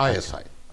ISI।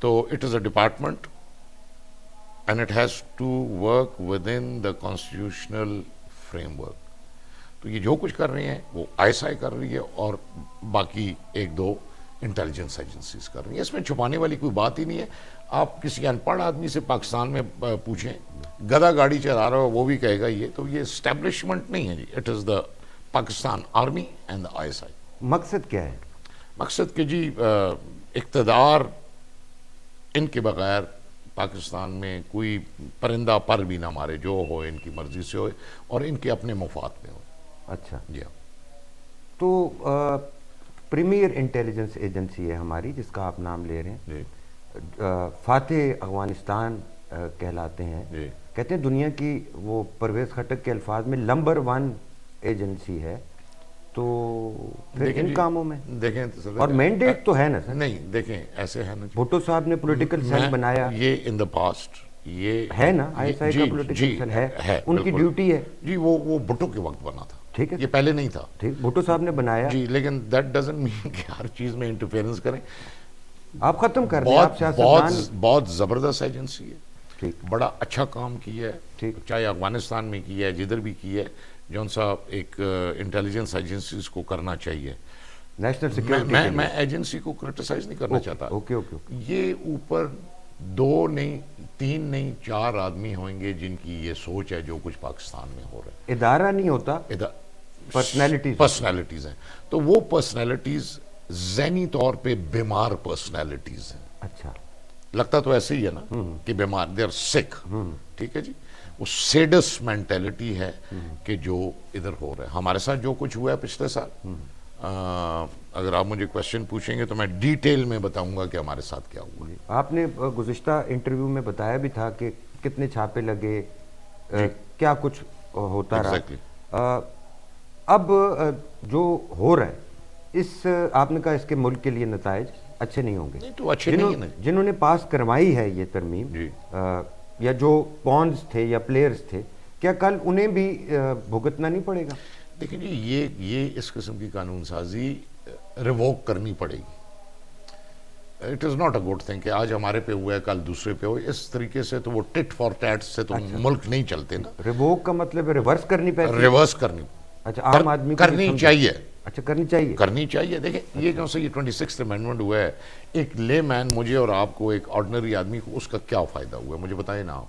تو it is a department and it has to work within the constitutional framework. تو یہ جو کچھ کر رہے ہیں وہ آئی ایس آئی کر رہی ہے اور باقی ایک دو انٹیلیجنس ایجنسیز کر رہی ہیں. اس میں چھپانے والی کوئی بات ہی نہیں ہے. آپ کسی ان پڑھ آدمی سے پاکستان میں پوچھیں, گدھا گاڑی چلا رہا ہو وہ بھی کہے گا یہ تو یہ اسٹیبلشمنٹ نہیں ہے جی, it is the Pakistan army and the I S I. مقصد کیا ہے؟ مقصد کہ جی اقتدار ان کے بغیر پاکستان میں کوئی پرندہ پر بھی نہ مارے, جو ہو ان کی مرضی سے ہوئے اور ان کے اپنے مفاد میں ہو. اچھا جی ہاں. تو پریمیئر انٹیلیجنس ایجنسی ہے ہماری جس کا آپ نام لے رہے ہیں, جی فاتح افغانستان کہلاتے ہیں. جی کہتے ہیں دنیا کی, وہ پرویز خٹک کے الفاظ میں, نمبر 1 ایجنسی ہے. تو پھر دیکھیں ان جی, کاموں میں دیکھیں اور مینڈیٹ تو ہے نا سر. نہیں دیکھیں ایسے ہے نا جی, بھٹو صاحب نے پولیٹیکل سیل بنایا یہ ان دا پاسٹ یہ ہے نا, آئی ایس آئی کا جی پولیٹیکل سیل ہے, ان کی بالکل. ڈیوٹی ہے. جی وہ بھٹو کے وقت بنا تھا, ٹھیک ہے یہ پہلے نہیں تھا. ٹھیک, بھٹو صاحب نے بنایا. جی لیکن دیٹ ڈزنٹ مین کہ ہر چیز میں انٹرفیئرنس کریں. آپ ختم کر دیں, آپ سیاستدان. بہت زبردست ایجنسی ہے, ٹھیک بڑا اچھا کام کیا ہے, ٹھیک, چاہے افغانستان میں کیا ہے جدھر بھی کیا ہے, جون سا ایک انٹیلیجنس ایجنسیز کو کرنا چاہیے. National security. میں ایجنسی کو کرٹیسائز نہیں کرنا چاہتا. Okay okay. یہ اوپر 2 نہیں 3 نہیں 4 آدمی ہوئیں گے جن کی یہ سوچ ہے جو کچھ پاکستان میں ہو رہا ہے. ادارہ نہیں ہوتا, پرسنالٹیز ہیں. تو وہ پرسنالٹیز ذہنی طور پہ بیمار پرسنالٹیز ہیں. اچھا, لگتا تو ایسے ہی ہے نا کہ بیمار, دے آر سک. ٹھیک ہے جی, وہ سیڈس مینٹیلٹی ہے کہ جو ادھر ہو رہا ہے. ہمارے ساتھ جو کچھ ہوا ہے پچھلے سال, اگر آپ مجھے کوشچن پوچھیں گے تو میں ڈیٹیل میں بتاؤں گا کہ ہمارے ساتھ کیا ہوا. آپ نے گزشتہ انٹرویو میں بتایا بھی تھا کہ کتنے چھاپے لگے, کیا کچھ ہوتا رہا. اب جو ہو رہا ہے, اس آپ نے کہا اس کے ملک کے لیے نتائج اچھے نہیں ہوں گے. نہیں تو اچھے نہیں ہیں. جنہوں نے پاس کروائی ہے یہ ترمیم, یا جو پونز تھے یا پلیئرز تھے, کیا کل انہیں بھی بھگتنا نہیں پڑے گا؟ دیکھیں جی, یہ اس قسم کی قانون سازی ریووک کرنی پڑے گی. It is not a good thing کہ آج ہمارے پہ ہوا ہے کل دوسرے پہ ہو. اس طریقے سے تو وہ ٹٹ فار ٹیٹ سے تو ملک نہیں چلتے نا. ریووک کا مطلب ریورس کرنی پڑے, ریورس کرنی. اچھا, عام آدمی کرنی چاہیے. اچھا, کرنی چاہیے, کرنی چاہیے. دیکھیں یہ جو سے یہ 26th امینڈمنٹ ہوا ہے, ایک لے مین مجھے اور آپ کو, ایک آرڈنری آدمی کو اس کا کیا فائدہ ہوا ہے مجھے بتائیں نا.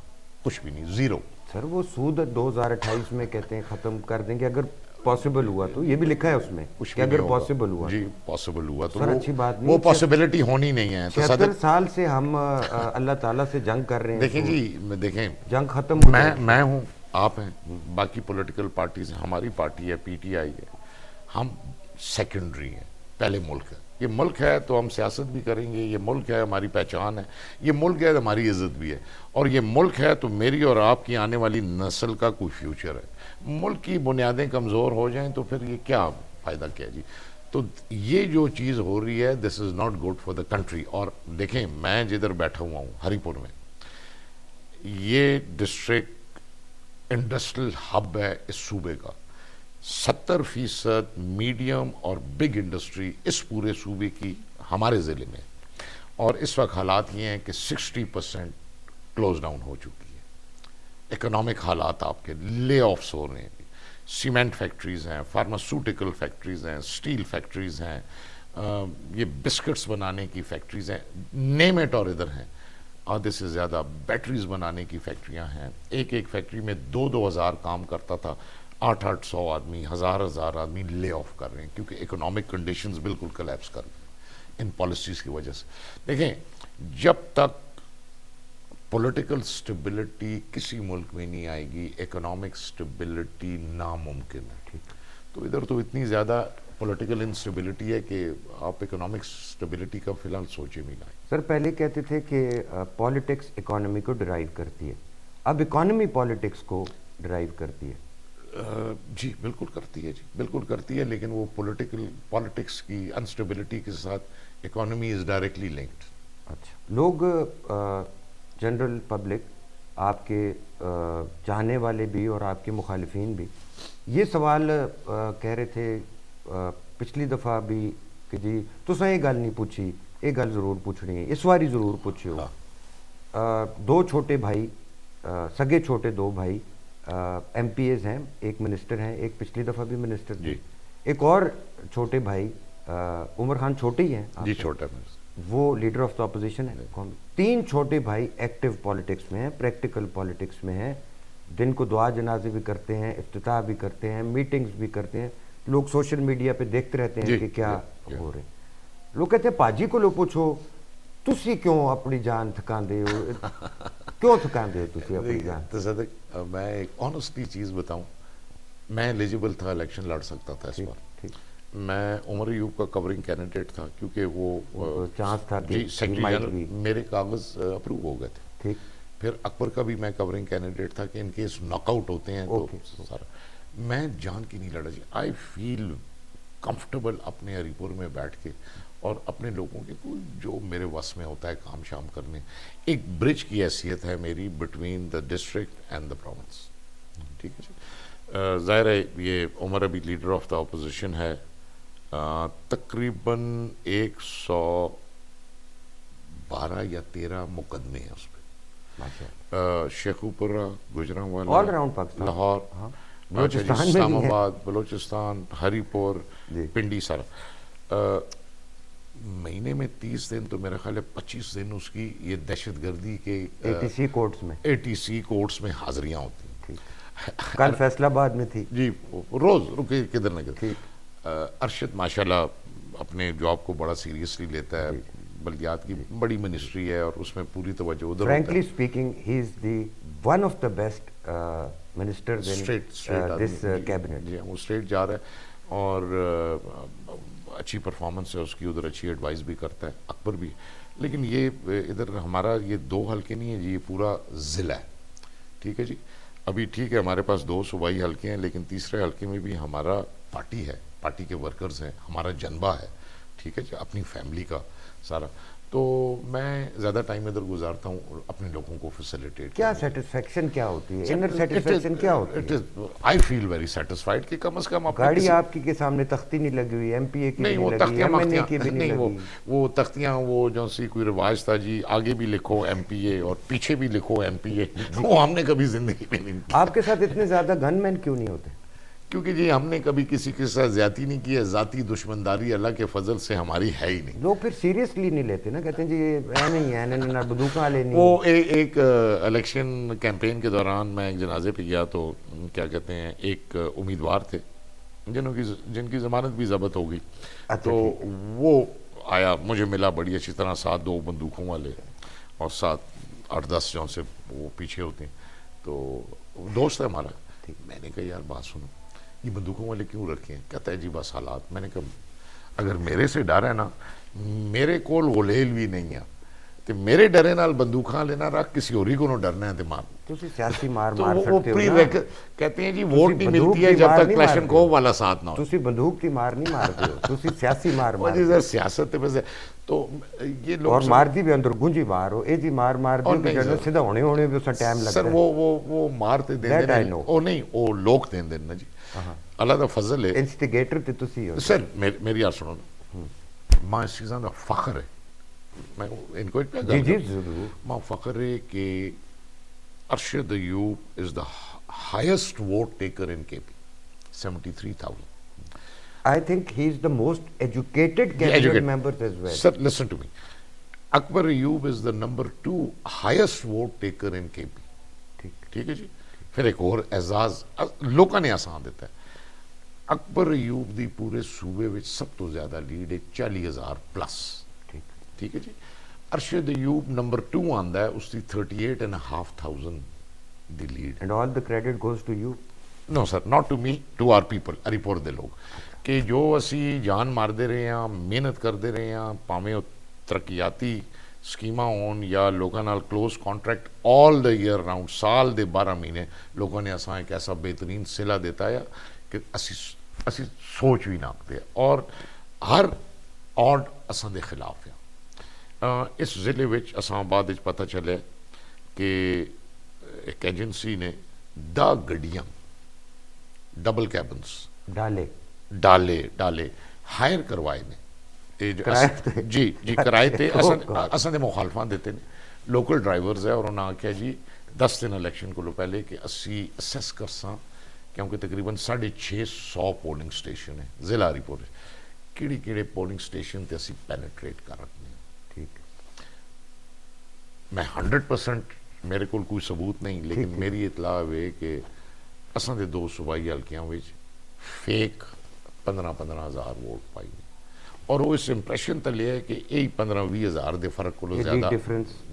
کچھ بھی نہیں, زیرو. سر وہ سود 2028 میں کہتے ہیں ختم کر دیں گے اگر پاسبل ہوا تو, یہ بھی لکھا ہے اس میں کہ اگر پاسبل ہوا. جی پاسبل ہوا تو سر اچھی بات نہیں, وہ پاسبلٹی ہونی نہیں ہے. 76 سال سے ہم اللہ تعالیٰ سے جنگ کر رہے ہیں. دیکھیں جی, دیکھیں جنگ ختم, میں ہوں, آپ ہیں, باقی پولیٹیکل پارٹیز ہیں, ہماری پارٹی ہے پی ٹی آئی ہے, ہم سیکنڈری ہیں, پہلے ملک ہے. یہ ملک ہے تو ہم سیاست بھی کریں گے, یہ ملک ہے ہماری پہچان ہے, یہ ملک ہے ہماری عزت بھی ہے, اور یہ ملک ہے تو میری اور آپ کی آنے والی نسل کا کوئی فیوچر ہے. ملک کی بنیادیں کمزور ہو جائیں تو پھر یہ کیا فائدہ کیا جی. تو یہ جو چیز ہو رہی ہے, this is not good for the country. اور دیکھیں میں جدھر بیٹھا ہوا ہوں ہری پور میں, یہ ڈسٹرکٹ انڈسٹریل ہب ہے اس صوبے کا. 70% میڈیم اور بگ انڈسٹری اس پورے صوبے کی ہمارے ضلع میں, اور اس وقت حالات یہ ہیں کہ 60% کلوز ڈاؤن ہو چکی ہے. اکنامک حالات آپ کے لے آفس ہو رہے ہیں. سیمنٹ فیکٹریز ہیں, فارماسوٹیکل فیکٹریز ہیں, اسٹیل فیکٹریز ہیں, یہ بسکٹس بنانے کی فیکٹریز ہیں, نیم اٹ, اور ادھر ہیں آدھے سے زیادہ بیٹریز بنانے کی فیکٹریاں ہیں. ایک فیکٹری میں 2-2 ہزار کام کرتا تھا, 800 آدمی, 1000 آدمی لے آف کر رہے ہیں کیونکہ اکنامک کنڈیشنز بالکل کلیپس کر رہے ہیں ان پالیسیز کی وجہ سے. دیکھیں جب تک پولیٹیکل سٹیبلٹی کسی ملک میں نہیں آئے گی, اکنامک سٹیبلٹی ناممکن ہے. تو ادھر تو اتنی زیادہ پولیٹیکل انسٹیبلٹی ہے کہ آپ اکنامک سٹیبلٹی کا فی الحال سوچے بھی نہ. سر پہلے کہتے تھے کہ پالیٹکس اکانومی کو ڈرائیو کرتی ہے, اب اکانومی پالیٹکس کو ڈرائیو کرتی ہے. جی بالکل کرتی ہے, جی بالکل کرتی ہے, لیکن وہ پالیٹکس کی انسٹیبلٹی کے ساتھ اکانومی از ڈائریکٹلی لنکڈ. اچھا, لوگ جنرل پبلک, آپ کے چاہنے والے بھی اور آپ کے مخالفین بھی, یہ سوال کہہ رہے تھے پچھلی دفعہ بھی کہ جی تساں یہ گل نہیں پوچھی ایک گل ضرور پوچھنی ہے، اس واری ضرور پوچھیو. دو چھوٹے بھائی، سگے چھوٹے دو بھائی ایم پی ایز ہیں، ایک منسٹر ہیں، ایک پچھلی دفعہ بھی منسٹر تھے. ایک اور چھوٹے بھائی عمر خان چھوٹے ہی ہیں جی چھوٹا وہ لیڈر آف دا اپوزیشن ہے. تین چھوٹے بھائی ایکٹیو پالیٹکس میں ہیں، پریکٹیکل پالیٹکس میں ہیں، دن کو دعا جنازے بھی کرتے ہیں، افتتاح بھی کرتے ہیں، میٹنگز بھی کرتے ہیں. لوگ سوشل میڈیا پہ دیکھتے رہتے ہیں کہ کیا ہو رہے ہیں. لوگ کہتے ہیں پاجی کو لو پوچھو تسی کیوں اپنی جان تھکان دے ہو، کیوں تھکان دے ہو تسی اپنی جان. تصدق میں ایک آنیسٹلی چیز بتاؤں، میں ایلیجیبل تھا، الیکشن لڑ سکتا تھا اس بار. میں عمر ایوب کا کورنگ کینڈیڈیٹ تھا کیونکہ وہ چانس تھا جی سیکرٹری جنرل میرے کاغذ اپروو ہو گئے تھے. پھر اکبر کا بھی میں کورنگ کینڈیڈیٹ تھا کہ ان کیس ناک آؤٹ ہوتے ہیں تو سارا. میں جان کی نہیں لڑا جی. آئی فیل کمفرٹیبل اپنے ہری پور میں بیٹھ کے اور اپنے لوگوں کے کوئی جو میرے وس میں ہوتا ہے کام شام کرنے. ایک برج کی حیثیت ہے میری between the district and the province. ٹھیک ہے جی. ظاہر ہے یہ عمر ابھی لیڈر آف دا اپوزیشن ہے. تقریباً 112 یا 13 مقدمے ہیں اس پہ. شیخوپورہ، گجرانوالہ، لاہور، اسلام آباد، بلوچستان، ہری پور، پنڈی، سارا. مہینے میں 30 دن تو میرا خیال ہے 25 دن اس کی یہ دہشت گردی کے اے ٹی سی کورٹس میں حاضریاں ہوتی ہیں. کل فیصلہ آباد میں تھی جی، روز رکے کدھر نہ کدھر. ارشد ماشاءاللہ اپنے جاب کو بڑا سیریسلی لیتا ہے. بلدیات کی بڑی منسٹری ہے اور اس میں پوری توجہ ادھر. Frankly speaking he is the one of the best ministers in this cabinet. جی وہ اسٹیٹ جا رہا ہے اور اچھی پرفارمنس ہے اس کی، ادھر اچھی ایڈوائز بھی کرتا ہے. اکبر بھی. لیکن یہ ادھر ہمارا یہ 2 حلقے نہیں ہیں جی، یہ پورا ضلع ہے. ٹھیک ہے جی. ابھی ٹھیک ہے ہمارے پاس 2 صوبائی حلقے ہیں، لیکن تیسرے حلقے میں بھی ہمارا پارٹی ہے، پارٹی کے ورکرز ہیں، ہمارا جنبہ ہے. ٹھیک ہے جی. اپنی فیملی کا سارا. تو میں زیادہ ٹائم ادھر گزارتا ہوں اور اپنے لوگوں کو فیسیلیٹیٹ. کیا سیٹسفیکشن کیا ہوتی ہے، انر سیٹسفیکشن کیا ہوتی ہے؟ آئی فیل ویری سیٹسفائڈ کہ کم از کم گاڑی آپ کی کے سامنے تختی نہیں لگی ہوئی، ایم پی اے کی بھی نہیں لگی، ایم این اے کی بھی نہیں لگی. وہ تختیاں وہ جو سی کوئی رواج تھا جی، آگے بھی لکھو ایم پی اے اور پیچھے بھی لکھو ایم پی اے، وہ ہم نے کبھی زندگی میں نہیں. آپ کے ساتھ اتنے زیادہ گن مین کیوں نہیں ہوتے؟ کیونکہ جی ہم نے کبھی کسی کے ساتھ زیادتی نہیں کی ہے. ذاتی دشمنداری اللہ کے فضل سے ہماری ہے ہی نہیں. لوگ پھر سیریسلی نہیں لیتے نا، کہتے ہیں جی یہ نہیں ہے نہ بندوقاں لینی. وہ ایک الیکشن کیمپین کے دوران میں ایک جنازے پہ گیا تو کیا کہتے ہیں ایک امیدوار تھے جن کی ضمانت بھی ضبط ہو گئی. تو وہ آیا مجھے ملا بڑی اچھی طرح، ساتھ 2 بندوقوں والے اور ساتھ 8-10 جو سے وہ پیچھے ہوتے ہیں. تو دوست ہے ہمارا. میں نے کہا یار بات سنو، یہ بندوقوں والے کیوں رکھے ہیں؟ کہتا ہے جی بس حالات. میں نے کہا اگر میرے سے ڈر ہے نا، میرے کول غلیل بھی نہیں ہے کہ میرے ڈرے نال بندوقاں لینا رکھ کسی اوری کو نہ ڈرنا ہے دماغ. تسی سیاسی مار تو مار وہ سکتے ہو نا. کہتے ہیں جی ووٹ نہیں ملتی ہے جب تک کلیشن کو والا ساتھ نہ ہو. تسی بندوق کی مار نہیں مارتے ہو، تسی سیاسی مار مار. جی سر سیاست ہے بس. تو یہ لوگ اور مار دی بھی اندر گونجی مار ہو، اے جی مار مار دی کہ جنرل سیدھا ہونے بھی اس ٹائم لگتا ہے. سر وہ مارتے دیں دیں او نہیں، وہ لوگ دیں دیں نا جی. اللہ دا فضل ہے. انسٹیگیٹر تے تسی ہو. سر میری یار سنو نا، ماں اس چیزاں دا فخر ہے. میں ان کو جی جی ضرور. ماں فخر ہے کہ ارشد ایوب از دا ہائیسٹ ووٹ ٹیکر ان کے پی. 73,000. I think he is the most educated cabinet member as well. Sir, listen to me. Akbar Ayub is the number 2 highest vote taker in KP. ٹھیک ہے جی. پھر ایک اور اعزاز لوکاں نے آسان دیتا ہے. اکبر ایوب دی پورے صوبے وچ سب تو زیادہ لیڈ ہے 40,000 پلس. ٹھیک ہے جی. ارشد ایوب نمبر 2 آندا ہے، اس دی 38,500 دی lead. And all the credit goes to you. No sir, not to me, to our people, ہری پور دے لوگ کہ جو اسی جان مار دے رہے ہیں، محنت کر دے رہے ہیں، پاویں ترقیاتی سکیماں ہون یا لوگاں نال کلوز کانٹریکٹ آل دا ایئر راؤنڈ، سال دے 12 مہینے لوگوں نے اساں ایک ایسا بہترین صلہ دیتا ہے کہ اسی سوچ بھی نہ آتے. اور ہر آڈ اساں دے خلاف ہے. اس ضلع وچ اساں آباد وچ پتہ چلے کہ ایک ایجنسی نے 10 گڈیاں ڈبل کیبنس ڈالے ہائر کروائے نے جی جی کرائے تے اساں دے مخالفاں دیتے نے لوکل ڈرائیورز ہے اور انہاں آکھیا جی 10 دن الیکشن کو پہلے کہ اسی اسیس کرساں کیونکہ تقریباً 650 پولنگ سٹیشن ہے ضلع ہری پور کیڑی کیڑے پولنگ سٹیشن تے اسی پینیٹریٹ کر رکھنے ہیں. ٹھیک میں 100% میرے کول کوئی ثبوت نہیں لیکن میری اطلاع ہے کہ اساں دے 2 صوبائی حلقیاں وچ فیک 15 ہزار ووٹ پائی اور وہ اس امپریشن تلے ہے کہ یہی 15-20 ہزار دے فرق کو زیادہ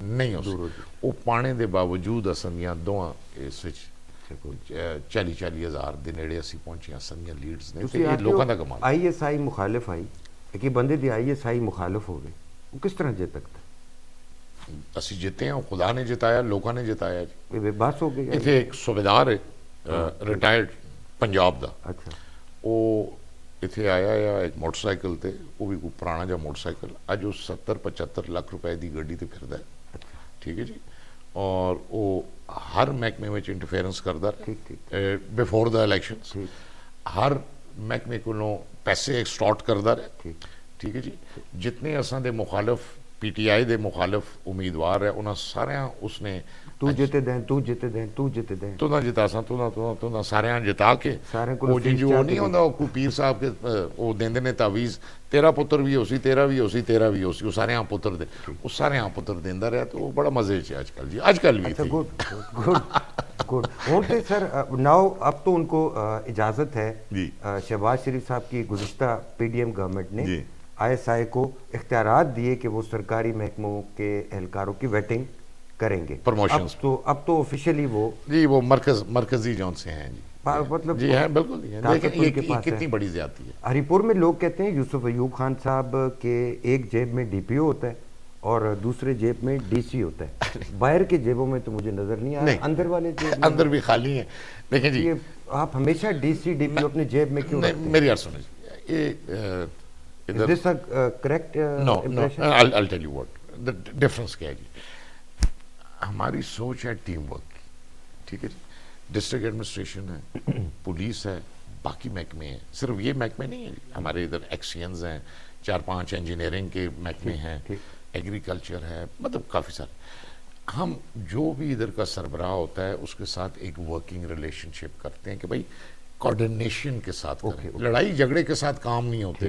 نہیں ہو سکتا وہ پانے دے باوجود اسندیاں دوہاں اس وچ 40 ہزار دے نیڑے اسی پہنچیاں اسندیاں لیڈز نے تے لوکاں دا کمال. آئی ایس آئی مخالف آئی کہ بندے دی آئی ایس آئی مخالف ہو گئے وہ کس طرح جیت سکتا اسی جیتے ہیں خدا نے جتایا لوکاں نے جتایا جی بس ہو گئی. اتنے ایک صوبیدار ہے ریٹائرڈ پنجاب دا اچھا وہ اتنے آیا یا ایک موٹر سائیکل تے وہ بھی کوئی پرانا جا موٹر سائیکل اج وہ 70-75 لاکھ روپے دی گڈی تے پھردا ہے. ٹھیک ہے جی اور وہ ہر محکمے میں انٹرفیئرنس کردا ہے بیفور دا الیکشنز ہر محکمے کو پیسے ایکسٹارٹ کردا رہے. ٹھیک ہے جی جتنے اساں دے مخالف پی ٹی آئی دے مخالف امیدوار ہے انہاں سارے اس نے تو جتے دیں تو نہ جتا سا تو نہ سارے جتا کے وہ جی وہ نہیں ہوندا کوئی پیر صاحب کے وہ دیندے نے تعویذ تیرا پتر بھی ہو سی تیرا بھی ہو سی تیرا بھی ہو سی وہ سارے پتر دے وہ سارے پتر دیندا رہا تو وہ بڑا مزے چ اج کل جی اج کل بھی تھی. گڈ ہوتے سر ناؤ اب تو ان کو اجازت ہے شہباز شریف صاحب کی گزشتہ پی ڈی ایم گورنمنٹ نے آئی ایس آئی کو اختیارات دیے کہ وہ سرکاری محکموں کے اہلکاروں کی ویٹنگ کریں گے پروموشنز اب تو آفیشیلی وہ جی وہ مرکزی جون سے ہیں جی مطلب جی ہیں بالکل لیکن یہ کتنی بڑی زیادتی ہے. ہری پور میں لوگ کہتے ہیں یوسف ایوب خان صاحب کے ایک جیب میں ڈی پی او ہوتا ہے اور دوسرے جیب میں ڈی سی ہوتا ہے. باہر کے جیبوں میں تو مجھے نظر نہیں آیا اندر والے جیب اندر بھی خالی ہیں. دیکھیں جی آپ ہمیشہ ڈی سی ڈی پی او اپنے جیب میں کیوں رکھتے ہیں؟ میری بات سنیں Is this a correct impression? I'll tell you what the difference کیا ہے جی ہماری سوچ ہے ٹیم ورک کی. ٹھیک ہے جی ڈسٹرکٹ ایڈمنسٹریشن ہے پولیس ہے باقی محکمے ہیں صرف یہ محکمے نہیں ہیں ہمارے ادھر ایکسچینز ہیں 4-5 انجینئرنگ کے محکمے ہیں ایگریکلچر ہے مطلب کافی سارے ہم جو بھی ادھر کا سربراہ ہوتا ہے اس کے ساتھ ایک ورکنگ ریلیشن شپ کرتے ہیں کہ بھائی کوارڈینیشن کے ساتھ کریں لڑائی جھگڑے کے ساتھ کام نہیں ہوتے.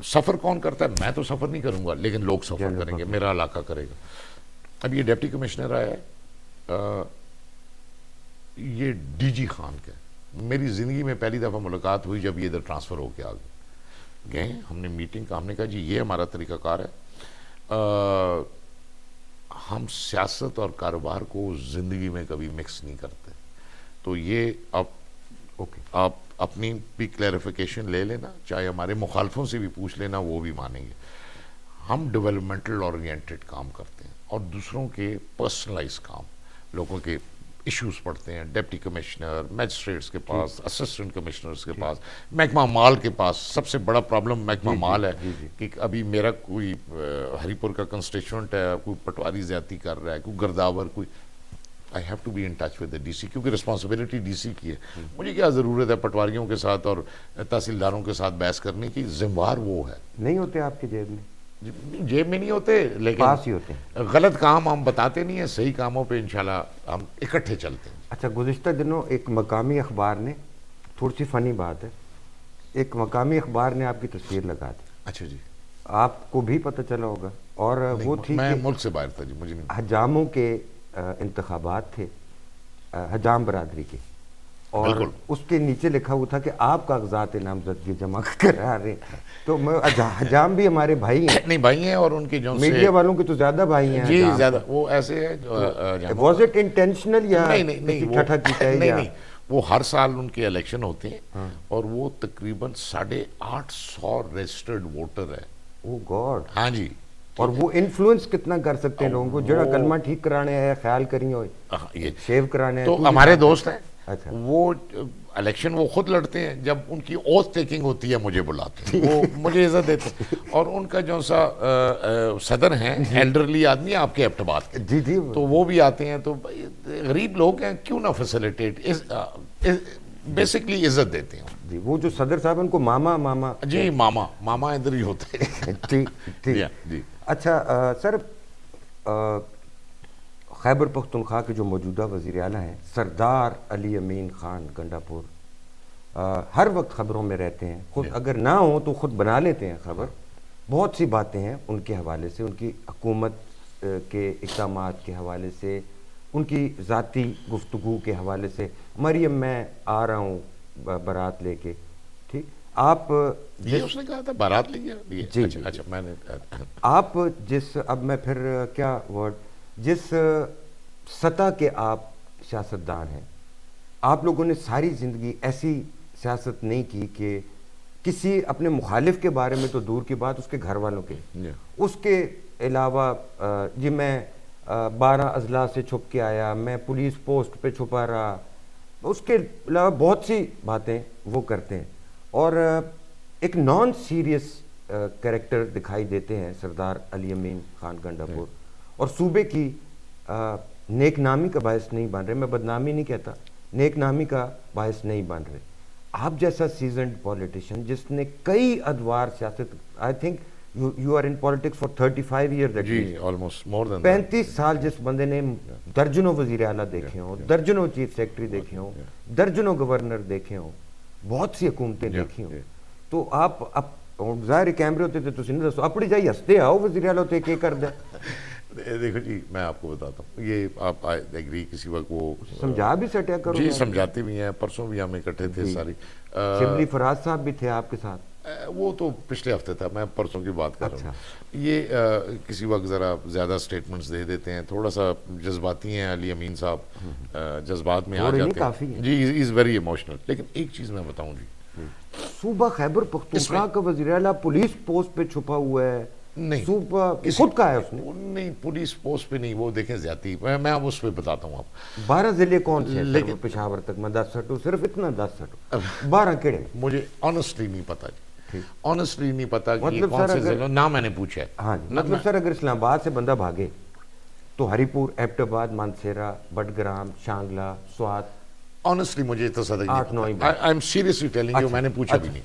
سفر کون کرتا ہے میں تو سفر نہیں کروں گا لیکن لوگ سفر کریں گے میرا علاقہ کرے گا. اب یہ ڈپٹی کمشنر آیا ہے یہ ڈی جی خان کا میری زندگی میں پہلی دفعہ ملاقات ہوئی جب یہ ادھر ٹرانسفر ہو کے آ گئے ہم نے میٹنگ کا ہم نے کہا جی یہ ہمارا طریقہ کار ہے ہم سیاست اور کاروبار کو زندگی میں کبھی مکس نہیں کرتے تو یہ آپ اپنی بھی کلیریفیکیشن لے لینا چاہے ہمارے مخالفوں سے بھی پوچھ لینا وہ بھی مانیں گے. ہم ڈیولپمنٹل اورینٹڈ کام کرتے ہیں اور دوسروں کے پرسنلائز کام لوگوں کے ایشوز پڑھتے ہیں ڈپٹی کمشنر میجسٹریٹس کے پاس اسسٹنٹ کمشنرز کے پاس محکمہ مال کے پاس سب سے بڑا پرابلم محکمہ مال ہے کہ ابھی میرا کوئی ہری پور کا کنسٹیچوئنٹ ہے کوئی پٹواری زیادتی کر رہا ہے کوئی گرداور کوئی I have to be in touch with the D C کیونکہ رسپانسبلٹی ڈی سی کی ہے. مجھے کیا ضرورت ہے پٹواریوں کے ساتھ اور تحصیلداروں کے ساتھ بحث کرنے کی ذمہ وہ ہے. نہیں ہوتے آپ کی جیب میں جیب میں نہیں ہوتے لیکن پاس ہی ہوتے ہیں. غلط کام ہم بتاتے نہیں ہیں صحیح کاموں پہ انشاءاللہ ہم اکٹھے چلتے ہیں. اچھا گزشتہ دنوں ایک مقامی اخبار نے تھوڑی سی فنی بات ہے ایک مقامی اخبار نے آپ کی تصویر لگا دی. اچھا جی آپ کو بھی پتہ چلا ہوگا اور وہ تھی میں ملک سے باہر تھا جی مجھے نہیں حجاموں کے انتخابات تھے حجام برادری کے اور اس کے نیچے لکھا ہوا تھا کہ آپ کاغذات نامزدگی جمع کرا رہے ہیں تو حجام بھی ہمارے بھائی ہیں نہیں بھائی ہیں اور ان کی جو میڈیا والوں کے تو زیادہ بھائی ہیں جی زیادہ وہ ایسے ہے واز اٹ انٹینشنل یا نہیں وہ ہر سال ان کے الیکشن ہوتے ہیں اور وہ تقریباً 850 رجسٹرڈ ووٹر ہے. او گاڈ. ہاں جی اور وہ انفلوئنس کتنا کر سکتے ہیں لوگوں کو جڑا کلمہ ٹھیک کرانے ہے خیال کریے ہوئے شیو کرانے تو ہمارے دوست ہیں وہ الیکشن وہ خود لڑتے ہیں جب ان کی اوتھ ٹیکنگ ہوتی ہے مجھے بلاتے ہیں وہ مجھے عزت دیتے ہیں اور ان کا جو سا صدر ہیں ایلڈرلی آدمی آپ کے ایبٹباد کے جی تو وہ بھی آتے ہیں تو غریب لوگ ہیں کیوں نہ فیسیلیٹیٹ بیسکلی عزت دیتے ہیں. جی وہ جو صدر صاحب ان کو ماما ماما جی ماما ادھر ہی ہوتے ہیں. ٹھیک ٹھیک. جی. اچھا سر، خیبر پختونخوا کے جو موجودہ وزیر اعلیٰ ہیں سردار علی امین خان گنڈا پور ہر وقت خبروں میں رہتے ہیں. خود اگر نہ ہوں تو خود بنا لیتے ہیں خبر. بہت سی باتیں ہیں ان کے حوالے سے، ان کی حکومت کے اقدامات کے حوالے سے، ان کی ذاتی گفتگو کے حوالے سے. مریم میں آ رہا ہوں بارات لے کے. ٹھیک. آپ یہ اس نے کہا تھا بارات لے گیا. جی اچھا میں نے آپ جس اب میں پھر کیا ورڈ جس سطح کے آپ سیاستدان ہیں، آپ لوگوں نے ساری زندگی ایسی سیاست نہیں کی کہ کسی اپنے مخالف کے بارے میں تو دور کی بات، اس کے گھر والوں کے اس کے علاوہ جی میں 12 اضلاع سے چھپ کے آیا، میں پولیس پوسٹ پہ چھپا رہا، اس کے علاوہ بہت سی باتیں وہ کرتے ہیں اور ایک نان سیریس کریکٹر دکھائی دیتے ہیں سردار علی امین خان گنڈا پور، اور صوبے کی نیک نامی کا باعث نہیں بن رہے. میں بدنامی نہیں کہتا، نیک نامی کا باعث نہیں بن رہے. آپ جیسا سیزنڈ پولیٹیشین جس نے کئی ادوار سیاست، I think you are in politics for 35 years, جی آلموسٹ مور دین 35 سال جس بندے نے درجنوں وزیر اعلیٰ دیکھے ہوں، درجنوں چیف سیکرٹری دیکھے ہوں، درجنوں گورنر دیکھے ہوں، بہت سی حکومتیں دیکھی ہوں. تو آپ ظاہر کیمرے ہوتے تھے تو نہیں دسو اپنی جائی ہستے آؤ وزیر اعلیٰ ہوتے کہ کر دیں. دیکھو جی میں آپ کو بتاتا ہوں، یہ آپ ایگری کسی وقت وہ سمجھا بھی سٹیا کرو. جی سمجھاتے بھی ہیں. پرسوں بھی ہم اکٹھے تھے ساری. شبلی فراز صاحب بھی تھے آپ کے ساتھ. وہ تو پچھلے ہفتے تھا، میں پرسوں کی بات کر رہا ہوں. یہ کسی وقت ذرا زیادہ سٹیٹمنٹس دے دیتے ہیں، تھوڑا سا جذباتی ہیں علی امین صاحب، جذبات میں آ جاتے ہیں. جی از ویری ایموشنل. لیکن ایک چیز میں بتاؤں جی، صوبہ خیبر پختونخوا کا وزیر اعلیٰ پولیس پوسٹ پہ چھپا ہوا ہے. نہیں صوبہ خود کا ہے اس نے. نہیں پولیس پوسٹ پہ نہیں، وہ دیکھیں زیادتی. میں اس پہ بتاتا ہوں آپ. 12 ضلع کون سے ہیں پشاور تک؟ میں 10 سٹوں صرف اتنا 10 سٹوں 12 کیڑے؟ مجھے آنیسٹلی نہیں پتا جی، آنیسٹلی نہیں پتا کہ یہ کون سے ضلع. نہ میں نے پوچھا ہے. ہاں جی مطلب سر اگر اسلام آباد سے بندہ بھاگے تو ہری پور، ایبٹ آباد، مانسیرا، بٹگرام، شانگلہ، سوات. آنیسٹلی مجھے تصدیق نہیں پتا. I am seriously telling you, میں نے پوچھا بھی نہیں.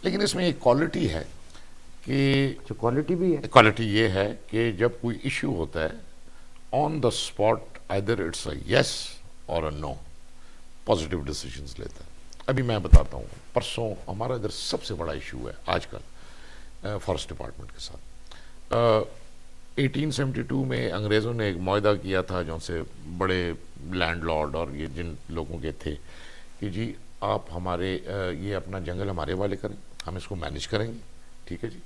لیکن اس میں ایک کوالٹی ہے کہ کوالٹی بھی ہے. کوالٹی یہ ہے کہ جب کوئی ایشو ہوتا ہے on the spot either it's a yes اور اے نو، پازیٹیو ڈیسیجنز لیتا ہے. ابھی میں بتاتا ہوں، پرسوں ہمارا ادھر سب سے بڑا ایشو ہے آج کل فارسٹ ڈپارٹمنٹ کے ساتھ. 1872 میں انگریزوں نے ایک معاہدہ کیا تھا جو سے بڑے لینڈ لارڈ اور یہ جن لوگوں کے تھے کہ جی آپ ہمارے یہ اپنا جنگل ہمارے والے کریں، ہم اس کو مینیج کریں گے. ٹھیک ہے جی،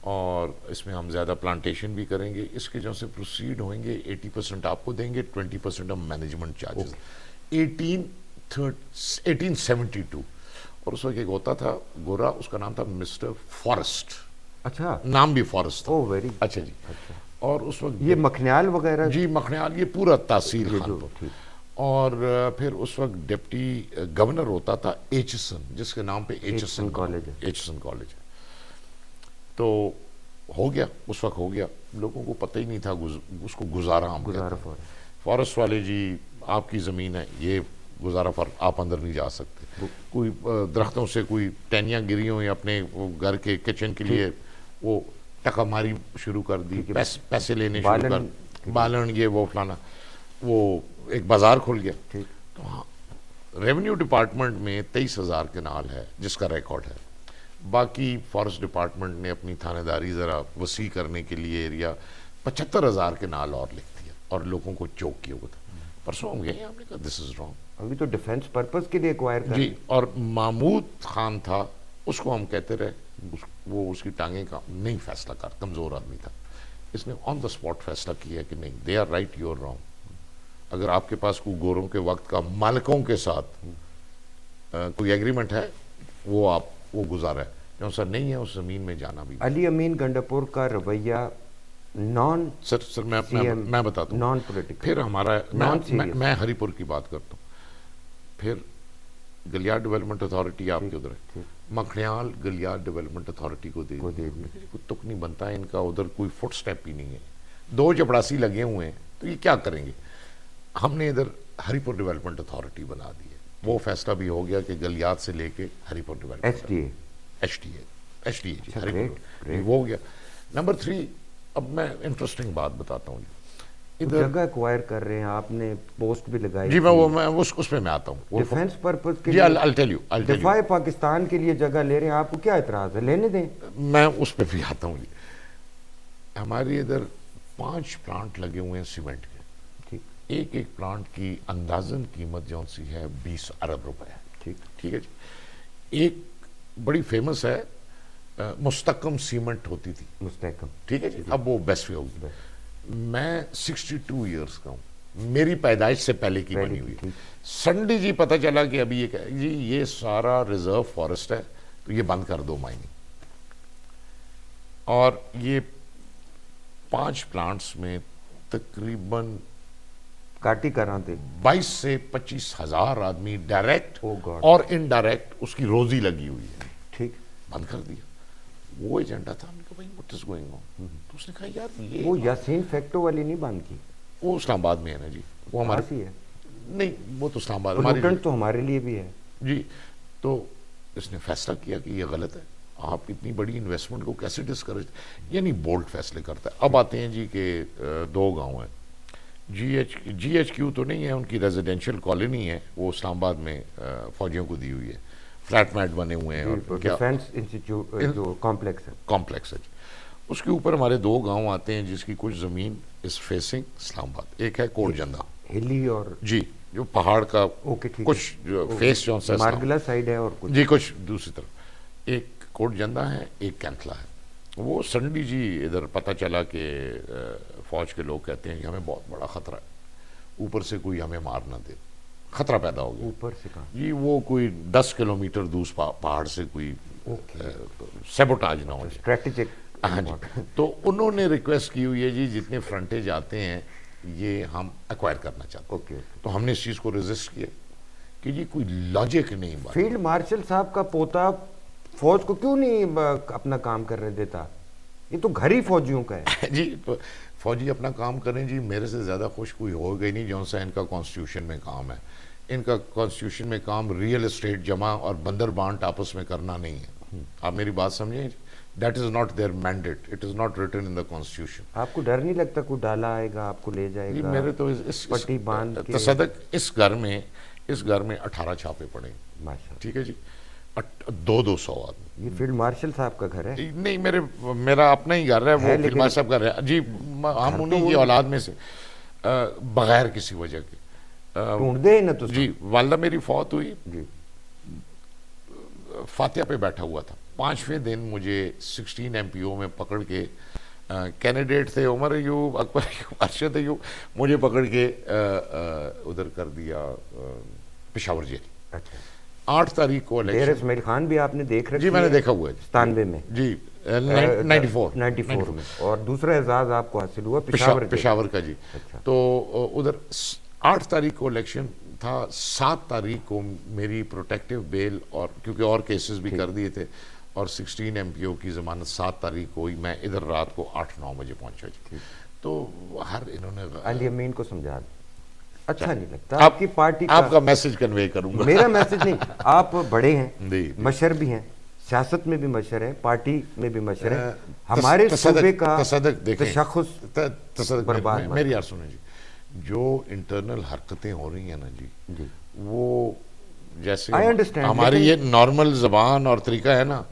اور اس میں ہم زیادہ پلانٹیشن بھی کریں گے. اس کے جو سے پروسیڈ ہوئیں گے 80% آپ کو دیں گے، 20% ہم مینجمنٹ چارجز. 1872. اور اس وقت ایک ہوتا تھا گورا، اس کا نام تھا مسٹر فارسٹ. اچھا نام بھی فارسٹ تھا. ویری اچھا جی. اور اس وقت یہ مکھنیال وغیرہ، جی مکھنیال، یہ پورا تحصیل خان. اور پھر اس وقت ڈپٹی گورنر ہوتا تھا ایچسن، جس کے نام پہ ایچسن کالج ہے. تو ہو گیا، اس وقت ہو گیا، لوگوں کو پتہ ہی نہیں تھا، اس کو گزارا. فارسٹ والے جی آپ کی زمین ہے، یہ گزارا آپ اندر نہیں جا سکتے. کوئی درختوں سے کوئی ٹہنیاں گری ہوں یا اپنے گھر کے کچن کے لیے وہ ٹکا ماری شروع کر دی، پیسے لینے شروع کر، بالن یہ وہ فلانا، وہ ایک بازار کھل گیا. تو ہاں ریونیو ڈپارٹمنٹ میں 23,000 کنال ہے جس کا ریکارڈ ہے. باقی فارسٹ ڈپارٹمنٹ نے اپنی تھانے داری ذرا وسیع کرنے کے لیے ایریا 75,000 کنال اور لکھ دیا اور لوگوں کو چوک کیا ہوا تھا. پرسوں ہم گئے، ہم نے کہا دس از رانگ. ابھی تو ڈیفینس پرپز کے لیے ایکوائر کر جی. اور محمود خان تھا، اس کو ہم کہتے رہے، وہ اس کی ٹانگیں کا نہیں فیصلہ کر، کمزور آدمی تھا. اس نے آن دا اسپاٹ فیصلہ کیا کہ نہیں، they are right, you are wrong. اگر آپ کے پاس کوئی گوروں کے وقت کا مالکوں کے ساتھ کوئی ایگریمنٹ ہے، وہ گزارا ہے. جو سر نہیں ہے، اس زمین میں جانا بھی. علی امین گنڈا پور کا رویہ نان سر میں بتاتا ہوں، نان پولیٹیکل. پھر ہمارا میں ہری پور کی بات کرتا ہوں. پھر گلیار ڈیولپمنٹ اتھارٹی آپ کے ادھر ہے، مکھنیال گلیار ڈیولپمنٹ اتھارٹی کو دے دی. کوئی تک نہیں بنتا ہے ان کا، ادھر کوئی فٹ سٹیپ ہی نہیں ہے. 2 چپڑاسی لگے ہوئے ہیں، تو یہ کیا کریں گے؟ ہم نے ادھر ہری پور ڈیولپمنٹ اتھارٹی بنا دی ہے. وہ فیصلہ بھی ہو گیا کہ گلیات سے لے کے Haripur development SDA H D A جی ہری great, پور great. وہ ہو گیا. نمبر 3 اب میں انٹرسٹنگ بات بتاتا ہوں ادھر جگہ ایکوائر کر رہے ہیں آپ نے, پوسٹ بھی لگائی جی میں اس پہ میں آتا ہوں ڈیفینس پرپز کے جی لیے, I'll tell you. دفاع پاکستان کے لیے جگہ لے رہے ہیں, آپ کو کیا اعتراض ہے؟ لینے دیں. میں اس پہ بھی آتا ہوں جی. ہماری ادھر 5 پلانٹ لگے ہوئے ہیں سیمنٹ کے, ٹھیک ایک پلانٹ کی اندازن قیمت جو سی ہے 20 ارب روپے ہے. ٹھیک ہے جی. ایک بڑی فیمس ہے مستحکم سیمنٹ ہوتی تھی, مستحکم, ٹھیک ہے جی, اب وہ بیسٹ وے ہوگی. میں 62 ایئرس کا ہوں, میری پیدائش سے پہلے کی بنی ہوئی ہے. سنڈے جی پتہ چلا کہ ابھی جی یہ سارا ریزرو فارسٹ ہے تو یہ بند کر دو مائننگ, اور یہ 5 پلانٹس میں تقریباً کاٹی کراں تھے 22 سے 25 ہزار آدمی ڈائریکٹ Oh God. اور انڈائریکٹ اس کی روزی لگی ہوئی ہے, ٹھیک. بند کر دیا. وہ ایجنڈا تھا, ہم نے کہا بھائی what is going on, تو اس نے کہا یار یہ وہ یاسین فیکٹو والی نہیں بند کی, وہ اسلام آباد میں ہے نا جی, وہ ہمارے ہی ہے نہیں, وہ تو اسلام آباد پولوٹنٹ تو ہمارے لیے بھی ہے جی. تو اس نے فیصلہ کیا کہ یہ غلط ہے, آپ اتنی بڑی انویسٹمنٹ کو کیسے ڈسکریج, یعنی بولڈ فیصلے کرتا ہے. اب آتے ہیں جی کہ 2 گاؤں ہیں, جی ایچ کیو تو نہیں ہے, ان کی ریزیڈینشیل کالونی ہے, وہ اسلام آباد میں فوجیوں کو دی ہوئی ہے, فلیٹ میٹ بنے ہوئے ہیں, اور ڈیفینس انسٹیٹیوٹ جو کمپلیکس ہے. اس کے اوپر ہمارے 2 گاؤں آتے ہیں جس کی کچھ زمین از فیسنگ اسلام آباد. ایک ہے کوٹ جندہ, ہلی اور جی جو پہاڑ کا کچھ فیس جو مارگلا سائڈ ہے, اور کچھ جی کچھ دوسری طرف. ایک کوٹ جندہ ہے, ایک کینتلا ہے. وہ سنڈی جی ادھر پتہ چلا کہ فوج کے لوگ کہتے ہیں کہ ہمیں بہت بڑا خطرہ ہے, اوپر سے کوئی ہمیں مار نہ دے, خطرہ پیدا ہو گیا. اوپر سے کہاں جی وہ کوئی 10 کلومیٹر دور پہاڑ سے کوئی سیبوٹاج نہ ہو جائے, اسٹریٹجک. ہاں جی. تو انہوں نے ریکویسٹ کی ہوئی ہے جی جتنے فرنٹیج آتے ہیں یہ ہم ایکوائر کرنا چاہتے ہیں. تو ہم نے اس چیز کو ریزسٹ کیا کہ جی کوئی لاجک نہیں بات. فیلڈ مارشل صاحب کا پوتا فوج کو کیوں نہیں اپنا کام کرنے دیتا؟ یہ تو گھر ہی فوجیوں کا ہے. جی فوجی اپنا کام کریں جی, میرے سے زیادہ خوش کوئی ہوگا ہی نہیں جون سا ان کا کانسٹیٹیوشن میں کام ہے. ان کا کانسٹیٹیوشن میں کام ریئل اسٹیٹ جمع اور بندر بانٹ آپس میں کرنا نہیں ہے. آپ میری بات سمجھیں, that is not their mandate, it is not written in the constitution. آپ کو ڈر نہیں لگتا کوئی ڈالا آئے گا آپ کو لے جائے گا؟ میرے تو پٹی باندھ کے تصدق اس گھر میں 18 چھاپے پڑے, ٹھیک ہے جی, 200 آدمی. یہ فیلڈ مارشل صاحب کا گھر ہے؟ نہیں میرا اپنا ہی گھر ہے, وہ فیلڈ مارشل صاحب گھر ہے جی. ہم انہیں کی اولاد میں سے بغیر کسی وجہ کے ڈھونڈ دے نا تو جی. والدہ میری فوت ہوئی, فاتحہ پہ بیٹھا ہوا تھا, 5ویں دن مجھے 16 MPO میں پکڑ کے, کینڈیڈیٹ تھے عمر ایوب, اکبر ایوب, ارشد ایوب, مجھے پکڑ کے ادھر کر دیا پشاور جیل. 8 تاریخ کو ڈیر اسماعیل خان بھی آپ نے دیکھ رکھی؟ جی میں نے دیکھا ہوا ہے 97 میں جی, 94 میں, اور دوسرا اعزاز آپ کو حاصل ہوا پشاور کا جی. تو ادھر 8 تاریخ کو الیکشن تھا, 7 تاریخ کو میری پروٹیکٹیو بیل, اور کیونکہ اور کیسز بھی کر دیے تھے, اور 16 MPO کی ضمانت 7 تاریخ کو ہوئی. میں ادھر رات کو 8-9 بجے پہنچا جی. تو انہوں نے علی امین کو سمجھا دیا. اچھا نہیں لگتا آپ کی پارٹی آپ کا میسج کنوے کروں گا. میرا میسج نہیں, آپ بڑے ہیں, مشر بھی ہیں, سیاست میں بھی مشر ہیں, پارٹی میں بھی مشر ہیں. ہمارے صوبے کا تشخص برباد. میری یار سنیں جی, جو انٹرنل حرکتیں ہو رہی ہیں نا جی, وہ جیسے ہماری یہ نارمل زبان اور طریقہ ہے نا,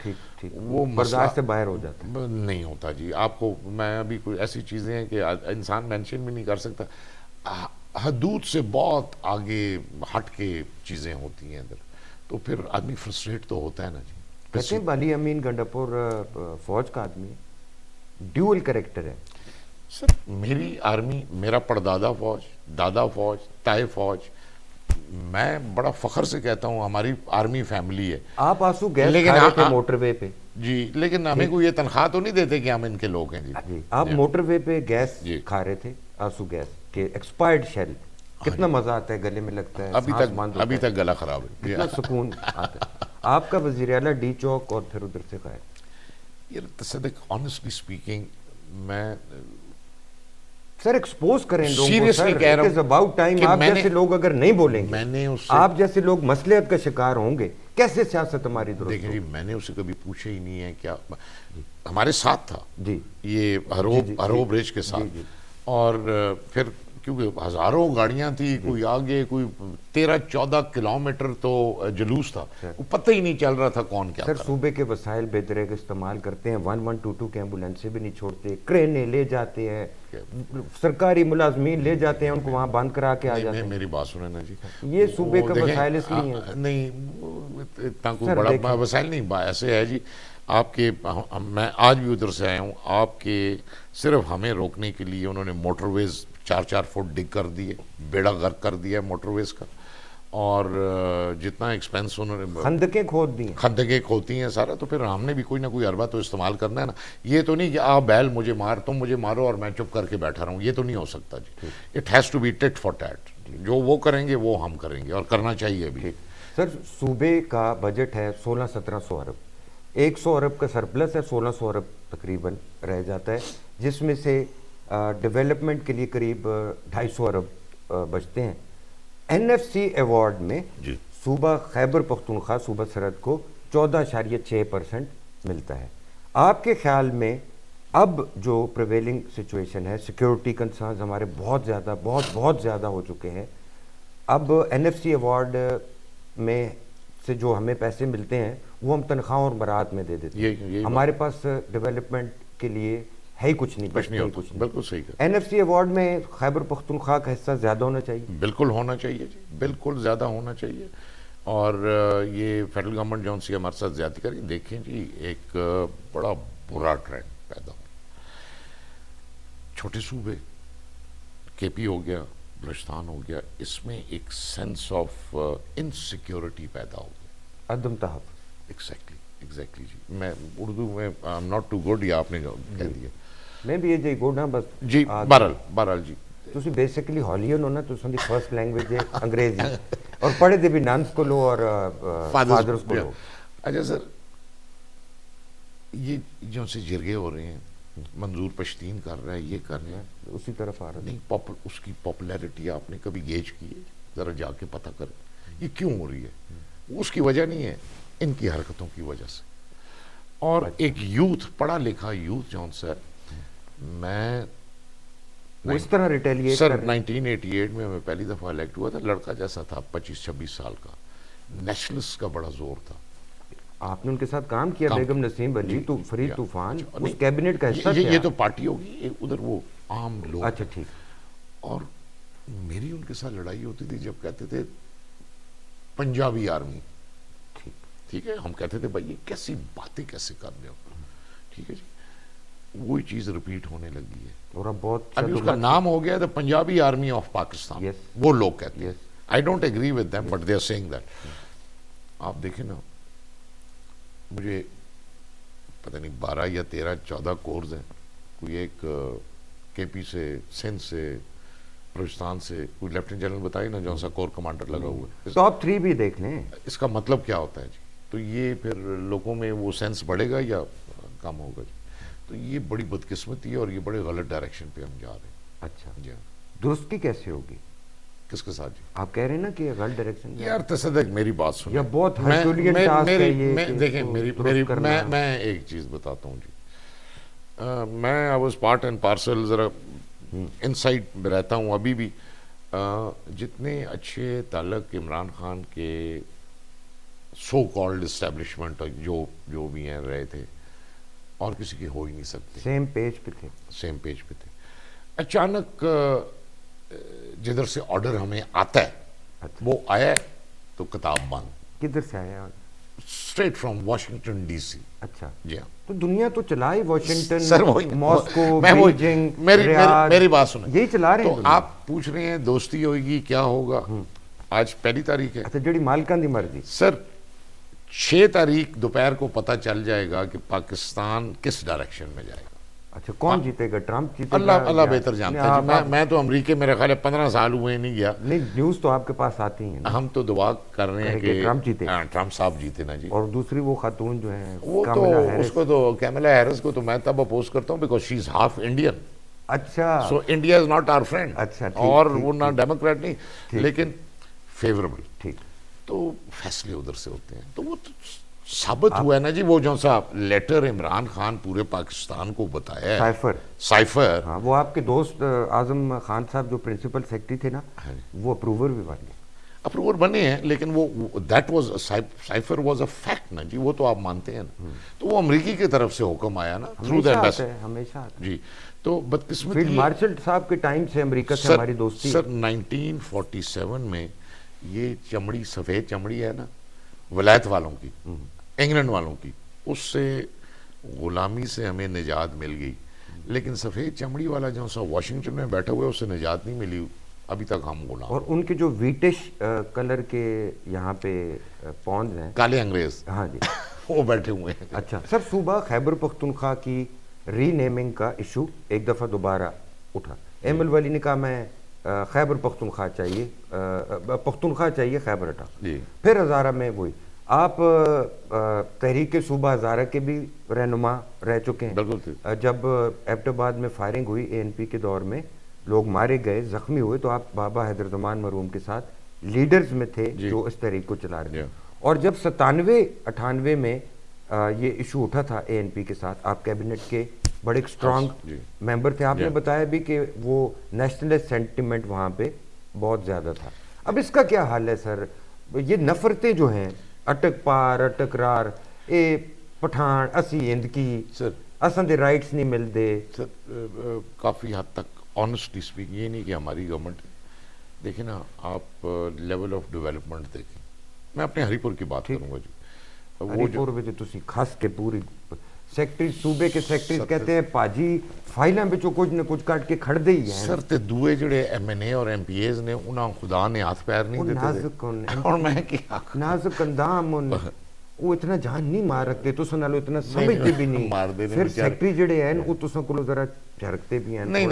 وہ برداشت سے باہر ہو جاتا نہیں ہوتا جی. آپ کو میں ابھی کوئی ایسی چیزیں ہیں کہ انسان مینشن بھی نہیں کر سکتا, حدود سے بہت آگے ہٹ کے چیزیں ہوتی ہیں ادھر, تو پھر آدمی فرسٹریٹ تو ہوتا ہے نا جی. کہتے ہیں علی امین گنڈاپور فوج کا آدمی ہے, ڈیول کریکٹر ہے. سر میری آرمی, میرا پردادا فوج, دادا فوج, تائے فوج, میں بڑا فخر سے کہتا ہوں ہماری آرمی فیملی ہے. آپ آنسو گیس کھا رہے تھے موٹر وے پہ جی, لیکن ہمیں کوئی یہ تنخواہ تو نہیں دیتے کہ ہم ان کے لوگ ہیں جی. آپ موٹر وے پہ گیس کھا رہے تھے, آنسو گیس کے ایکسپائرڈ شیل, کتنا مزہ آتا ہے, گلے میں لگتا ہے, ابھی تک گلا خراب ہے, کتنا سکون آتا ہے. آپ کا وزیر اعلیٰ ڈی چوک اور پھر ادھر سے غائب. 'تصدق آنیسٹلی اسپیکنگ, میں سر ایکسپوز کریں لوگوں کو Seriously سر. کہہ رہا It is about time. کہ آپ میں نے- جیسے لوگ اگر نہیں بولیں میں گے, نے اس سے آپ جیسے لوگ مصلحت کا شکار ہوں گے, کیسے سیاست ہماری درست دیکھیں ہوگی؟ جی میں نے اسے کبھی پوچھا ہی نہیں ہے کیا ہمارے ساتھ تھا جی یہ ہرو برج کے ساتھ, اور پھر کیونکہ ہزاروں گاڑیاں تھی, کوئی آگے کوئی 13-14 کلومیٹر تو جلوس تھا, پتہ ہی نہیں چل رہا تھا کون کیا سر. کر. صوبے کے وسائل بے طرح کا استعمال کرتے ہیں, 1122 کے ایمبولینسیں بھی نہیں چھوڑتے, کرینیں لے جاتے ہیں, سرکاری ملازمین لے جاتے ہیں, ان کو وہاں بند کرا کے آ جاتے ہیں. میری بات سنیں نا جی, یہ صوبے وہ کا دیکھیں, وسائل اس لیے ہیں. نہیں اتنا کوئی سر بڑا دیکھیں. وسائل نہیں, ایسے ہے جی آپ کے, میں آج بھی ادھر سے آیا ہوں, آپ کے صرف ہمیں روکنے کے لیے انہوں نے موٹر ویز 4-4 فٹ ڈگ کر دیے, بیڑا غرق کر دیا ہے موٹر ویز کا, اور جتنا ایکسپینس انہوں نے خندقیں کھود دی ہیں. خندقیں کھوتی ہیں سارا, تو پھر ہم نے بھی کوئی نہ کوئی اربہ تو استعمال کرنا ہے نا. یہ تو نہیں کہ آپ بیل مجھے مار, تم مجھے مارو اور میں چپ کر کے بیٹھا رہا ہوں, یہ تو نہیں ہو سکتا جی. It has to be tit for tat, جو وہ کریں گے وہ ہم کریں گے, اور کرنا چاہیے بھی. سر صوبے کا بجٹ ہے 1600-1700 ارب, 100 ارب کا سرپلس ہے, 1600 ارب تقریباً رہ جاتا ہے, جس میں سے ڈیولپمنٹ کے لیے قریب 250 ارب بچتے ہیں. این ایف سی ایوارڈ میں جی صوبہ خیبر پختونخوا صوبہ سرحد کو 14.6% ملتا ہے. آپ کے خیال میں اب جو پریویلنگ سچویشن ہے, سیکیورٹی کنسرنز ہمارے بہت زیادہ ہو چکے ہیں, اب این ایف سی ایوارڈ میں سے جو ہمیں پیسے ملتے ہیں وہ ہم تنخواہوں اور برات میں دے دیتے ہیں, ہمارے پاس ڈیولپمنٹ کے لیے ہے ہی کچھ نہیں, کچھ نہیں ہوتا. بالکل صحیح ہے. این ایف سی ایوارڈ میں خیبر پختونخوا کا حصہ زیادہ ہونا چاہیے. بالکل ہونا چاہیے جی, بالکل زیادہ ہونا چاہیے. اور یہ فیڈرل گورنمنٹ جو ان سے ہمارے ساتھ زیادتی کر کے, دیکھیں جی ایک بڑا برا ٹرینڈ پیدا ہو, چھوٹے صوبے کے پی ہو گیا, بلوچستان ہو گیا, اس میں ایک سینس آف انسیکیورٹی پیدا ہو گیا, عدم تحفظ. ایگزیکٹلی جی. میں اردو میں ناٹ ٹو گڈ, یا آپ نے کہہ دیا, میں بھی یہ جی گوڈ ہاں بس جی بہرحال جی. تسی بیسیکلی ہالیئن ہونا, تو سندی فرسٹ لینگویج ہے انگریزی, اور پڑھے دے بھی نانس کو لو اور فادرز کو لو. اچھا سر, یہ جو سے جرگے ہو رہے ہیں, منظور پشتین کر رہا ہے, یہ کر رہا ہے, اسی طرف آ رہا نہیں اس کی پاپولیرٹی آپ نے کبھی گیج کی ہے؟ ذرا جا کے پتہ کریں یہ کیوں ہو رہی ہے. اس کی وجہ نہیں ہے, ان کی حرکتوں کی وجہ سے. اور ایک یوتھ, پڑھا لکھا یوتھ جون سر, میں وہ اس طرح ریٹیلیٹ سر کر رہے ہیں. 1988 میں پہلی دفعہ الیکٹ ہوا تھا, لڑکا جیسا تھا 25-26 سال کا, نیشنلسٹ کا بڑا زور تھا. آپ نے ان کے ساتھ کام کیا, بیگم نسیم علی, تو فرید طوفان اس نہیں, کیبنٹ کا حصہ یہ تھے. تو پارٹی ہوگی, ادھر وہ عام لوگ. اچھا ٹھیک. اور میری ان کے ساتھ لڑائی ہوتی تھی جب کہتے تھے پنجابی آرمی, ٹھیک ہے, ہم کہتے تھے بھائی یہ کیسی باتیں کیسے کر رہے ہو, ٹھیک ہے جی. وہی چیز ریپیٹ ہونے لگی ہے, اور اب بہت ابھی اس کا نام ہو گیا the Punjabi army of Pakistan. وہ لوگ کہتے ہیں, I don't agree with them but they are saying that. آپ دیکھیں نا, مجھے پتہ نہیں 12 یا 13-14 کورز ہیں, کوئی ایک کے پی سے, سندھ سے, بلوچستان سے, کوئی لیفٹیننٹ جنرل بتائی نا جون سا کور کمانڈر لگا ہوا ہے. ٹاپ 3 بھی دیکھ لیں, اس کا مطلب کیا ہوتا ہے جی؟ تو یہ پھر لوگوں میں وہ سینس بڑھے گا یا کم ہوگا جی؟ تو یہ بڑی بدقسمتی ہے, اور یہ بڑے غلط ڈائریکشن پہ ہم جا رہے ہیں. اچھا جی درستی کیسے ہوگی؟ کس کے ساتھ جی؟ آپ کہہ رہے ہیں نا کہ غلط ڈائریکشن. یار تصدق میری بات سنیں, یا بہت ہرکولین ٹاسک ہے یہ, دیکھیں میں ایک چیز بتاتا ہوں جی. میں I was part and parcel, ذرا ان سائڈ میں رہتا ہوں ابھی بھی. جتنے اچھے تعلق عمران خان کے سو کالڈ اسٹیبلشمنٹ جو بھی ہیں رہے تھے, اور کسی کے ہو ہی نہیں سکتے. سیم پیج پہ تھے. اچانک جدھر سے آرڈر ہمیں آتا ہے وہ آیا ہے تو کتاب بند. کدھر سے آیا؟ Straight from Washington D C. اچھا جی ہاں. تو دنیا تو چلا ہی Washington, sir Moscow, Beijing, Riyadh, میری بات سنیں, یہی چلا رہے ہیں. تو آپ پوچھ رہے ہیں دوستی ہوئے گی, کیا ہوگا؟ آج 1 تاریخ ہے. اچھا, جڑی مالکان دی مرضی. سر 6 تاریخ دوپہر کو پتہ چل جائے گا کہ پاکستان کس ڈائریکشن میں جائے گا. اچھا, کون جیتے گا؟ ٹرمپ جیتے گا؟ اللہ بہتر جانتا ہے. میں تو امریکہ میرے خیال ہے 15 سال ہوئے نہیں گیا. نہیں, نیوز تو آپ کے پاس آتی ہیں. ہم تو دعا کر رہے ہیں کہ ٹرمپ جیتے. ٹرمپ صاحب جیتے نا جی. اور دوسری وہ خاتون جو ہیں, وہ تو اس کو تو کیملا ہیرس کو تو میں تب اپوز کرتا ہوں because she is half Indian. اچھا so India is not our friend. اچھا اور وہ نہ ڈیموکریٹ نہیں لیکن فیوریبل. ٹھیک. تو فیصلے ادھر سے ہوتے ہیں. تو وہ ثابت ہوا ہے نا جی, وہ جو سا لیٹر عمران خان پورے پاکستان کو بتایا ہے, سائفر. ہاں, وہ آپ کے دوست اعظم خان صاحب جو پرنسپل سیکرٹری تھے نا, وہ اپروور بھی بن گئے. اپروور بنے ہیں لیکن وہ that was cipher was a fact نا جی, وہ تو آپ مانتے ہیں نا. تو وہ امریکی کی طرف سے حکم آیا نا تھرو دا ایمبیسی. ہمیشہ آتا ہے جی. تو بدقسمت فیلڈ مارشل صاحب کے ٹائم سے امریکہ سے ہماری دوستی. سر 1947 میں یہ چمڑی, سفید چمڑی ہے نا ولایت والوں کی, انگلینڈ والوں کی, اس سے غلامی سے ہمیں نجات مل گئی. لیکن سفید چمڑی والا جو سا واشنگٹن میں بیٹھا ہوا ہے, اس سے نجات نہیں ملی, ابھی تک ہم غلام. اور ان کے جو ویٹش کلر کے یہاں پہ پونز ہیں, کالے انگریز, ہاں جی, وہ بیٹھے ہوئے ہیں. اچھا سر, صوبہ خیبر پختونخوا کی ری نیمنگ کا ایشو ایک دفعہ دوبارہ اٹھا. احمد ولی نے کہا میں خیبر پختونخوا چاہیے, پختونخوا چاہیے, خیبر ہٹا. پھر ہزارہ میں وہی آپ تحریک صوبہ ہزارہ کے بھی رہنما رہ چکے ہیں. بالکل. جب ایبٹ آباد میں فائرنگ ہوئی اے این پی کے دور میں, لوگ مارے گئے, زخمی ہوئے, تو آپ بابا حیدر زمان مرحوم کے ساتھ لیڈرز میں تھے جو اس تحریک کو چلا رہے تھے. اور جب 97-98 میں یہ ایشو اٹھا تھا اے این پی کے ساتھ, آپ کیبنٹ کے بڑے ایک اسٹرانگ ممبر تھے. آپ نے بتایا بھی کہ وہ نیشنلسٹ سینٹیمنٹ وہاں پہ بہت زیادہ تھا. اب اس کا کیا حال ہے سر؟ یہ نفرتیں جو ہیں, اٹک پار اٹک رار, اے پٹھان اسی ہند کی, سر اساں دے رائٹس نہیں ملتے. سر کافی حد تک آنیسٹلی اسپیکنگ, یہ نہیں کہ ہماری گورنمنٹ, دیکھیں نا آپ لیول آف ڈیولپمنٹ دیکھیں. میں اپنے ہری پور کی بات کروں گا جی. ہری پور میں تو تسی خاص کے پوری سیکٹری صوبے کے سیکٹریز کہتے ہیں پاجی فائلاں بچوں کچھ نہ کچھ کٹ کے کھڑ دے ہی ہیں. سر تے دوئے جڑے ایم این اے اور ایم پی ایز نے, انہاں خدا نے ہاتھ پیر نہیں دیتے تھے. اور میں کیا نازک اندام, وہ اتنا جان نہیں مار رکھتے, تو سنالو اتنا سمجھتے بھی نہیں. پھر سیکٹری جڑے ہیں وہ تو سن کو ذرا جھرکتے بھی ہیں. نہیں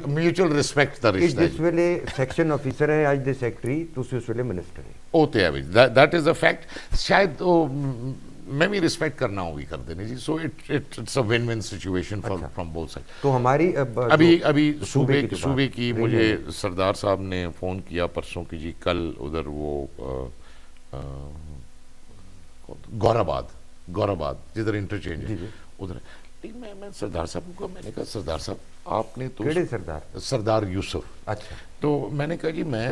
میوچل رسپیکٹ دا رشتہ ہے. جس ویلے سیکشن آفیسر ہے آج دے سیکٹری, تسی اس ویلے منسٹر ہے. ہوتے ہیں, دیٹ از اے فیکٹ. شاید میں بھی رسپیکٹ کرنا ہوگی کر دینے جی. So it's a win win situation from both side. تو ہماری ابھی صوبے کی مجھے سردار صاحب نے فون کیا پرسوں کی جی, کل ادھر وہ گور آباد جدھر انٹرچینج ہے ادھر. میں سردار صاحب کو میں نے کہا سردار صاحب آپ نے تو سردار یوسف. اچھا. تو میں نے کہا جی میں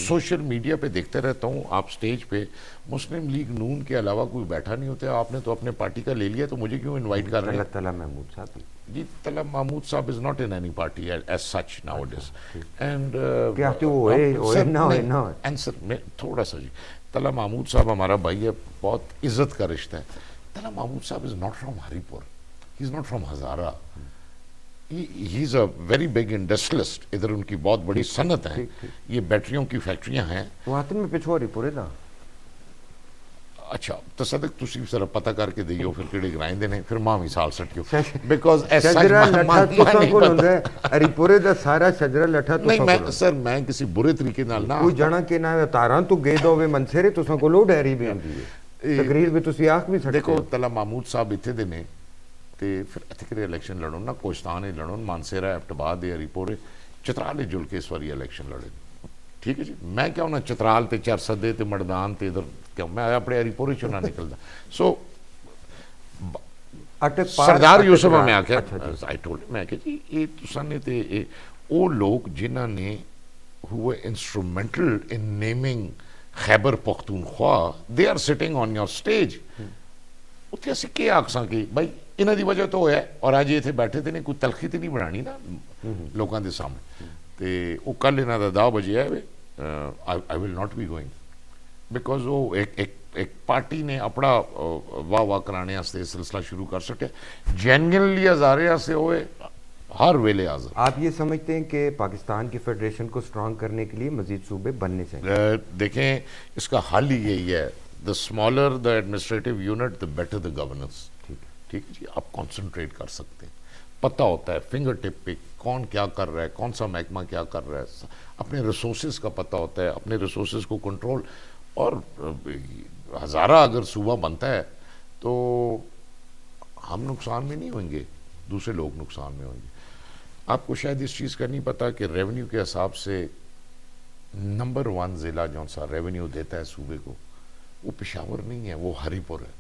سوشل میڈیا پہ دیکھتا رہتا ہوں, آپ سٹیج پہ مسلم لیگ نون کے علاوہ کوئی بیٹھا نہیں ہوتا, آپ نے تو اپنے پارٹی کا لے لیا, تو مجھے کیوں انوائٹ کر رہے ہیں؟ طلب محمود صاحب جی, طلب محمود صاحب is not in any party as such now it is. And sir میں تھوڑا سا جی, طلب محمود صاحب ہمارا بھائی ہے, بہت عزت کا رشتہ ہے. طلب محمود صاحب is not from Haripur, he is not from Hazara, he is a very big industrialist. ادھر ان کی بہت بڑی صنعت ہے, یہ بیٹریوں کی فیکٹریاں ہیں. وہاں میں پچھوڑی پورے دا. اچھا تصدق تسی ذرا پتہ کر کے دیو پھر کیڑے گرائیں دینے, پھر ماں مثال سٹکیو بیکاز ایس سچ ہری پورے دا سارا شجرہ لٹھا تو نہیں. میں سر میں کسی برے طریقے نال نہ کوئی جانا کہ نہ تاراں تو گئے دو وے منسرے تساں کو لو ڈیری بھی ہوندی ہے, تقریر بھی تسی آکھ بھی سکتے. دیکھو طلب محمود صاحب ایتھے دے نے تے پھر ایتھے کدے الیکشن لڑن نا, کوہستان لڑن, مانسیرا ایبٹ آباد ہری پورے چترال جل کے اس واری الیکشن لڑے. ٹھیک ہے جی, میں کیا ہونا چترال تے چرسدے تے مردان تے ادھر کیا, میں اپنے ہری پورے چوں نہ نکلدا. سو سردار یوسف میں آکھیا آئی ٹولڈ میں کہ جی یہ تساں نے تے او لوگ جنہاں نے who were instrumental in naming Khyber Pakhtunkhwa, they are sitting on your stage. اتنے اسی کیا آکساں کی بھائی انہاں دی وجہ تو ہویا ہے, اور آج یہ تھے بیٹھے تھے نہیں, کوئی تلخی تے نہیں بنانی نا لوگاں دے سامنے. تے او کل انہاں دا 10 بجے ہے, I will not be going because وہ ایک پارٹی نے اپنا واہ کرانے واسطے سلسلہ شروع کر سکے. جینوئنلی ہزارے سے ہوئے ہر ویلے حاضر. آپ یہ سمجھتے ہیں کہ پاکستان کی فیڈریشن کو سٹرانگ کرنے کے لیے مزید صوبے بننے چاہیے؟ دیکھیں اس کا حل ہی یہی ہے, the smaller the administrative unit the better the governance. ٹھیک ہے جی, آپ کانسنٹریٹ کر سکتے ہیں, پتہ ہوتا ہے فنگر ٹپ پہ کون کیا کر رہا ہے, کون سا محکمہ کیا کر رہا ہے, اپنے ریسورسز کا پتہ ہوتا ہے, اپنے ریسورسز کو کنٹرول. اور ہزارہ اگر صوبہ بنتا ہے تو ہم نقصان میں نہیں ہوئیں گے. دوسرے لوگ نقصان میں ہوں گے. آپ کو شاید اس چیز کا نہیں پتا کہ ریونیو کے حساب سے نمبر 1 ضلع جو سا ریونیو دیتا ہے صوبے کو وہ پشاور نہیں ہے, وہ ہری پور ہے.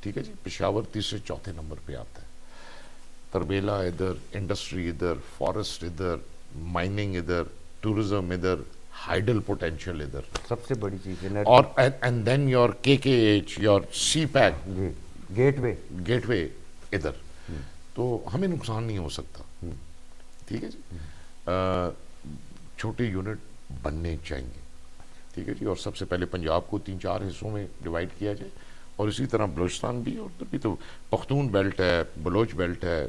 ٹھیک ہے جی, پشاور تیسرے چوتھے نمبر پہ آتا ہے. تربیلا ادھر, انڈسٹری ادھر, فارسٹ ادھر, مائننگ ادھر, ٹورزم ادھر, ہائیڈل پوٹینشیل ادھر, سب سے بڑی چیز ہے. اور and then your KKH, your CPEC, gateway ادھر. تو ہمیں نقصان نہیں ہو سکتا. ٹھیک ہے جی, چھوٹے یونٹ بننے چاہیے. ٹھیک ہے جی, اور سب سے پہلے پنجاب کو 3-4 حصوں میں ڈیوائڈ کیا جائے, اور اسی طرح بلوچستان بھی, اور تبھی تو پختون بیلٹ ہے, بلوچ بیلٹ ہے,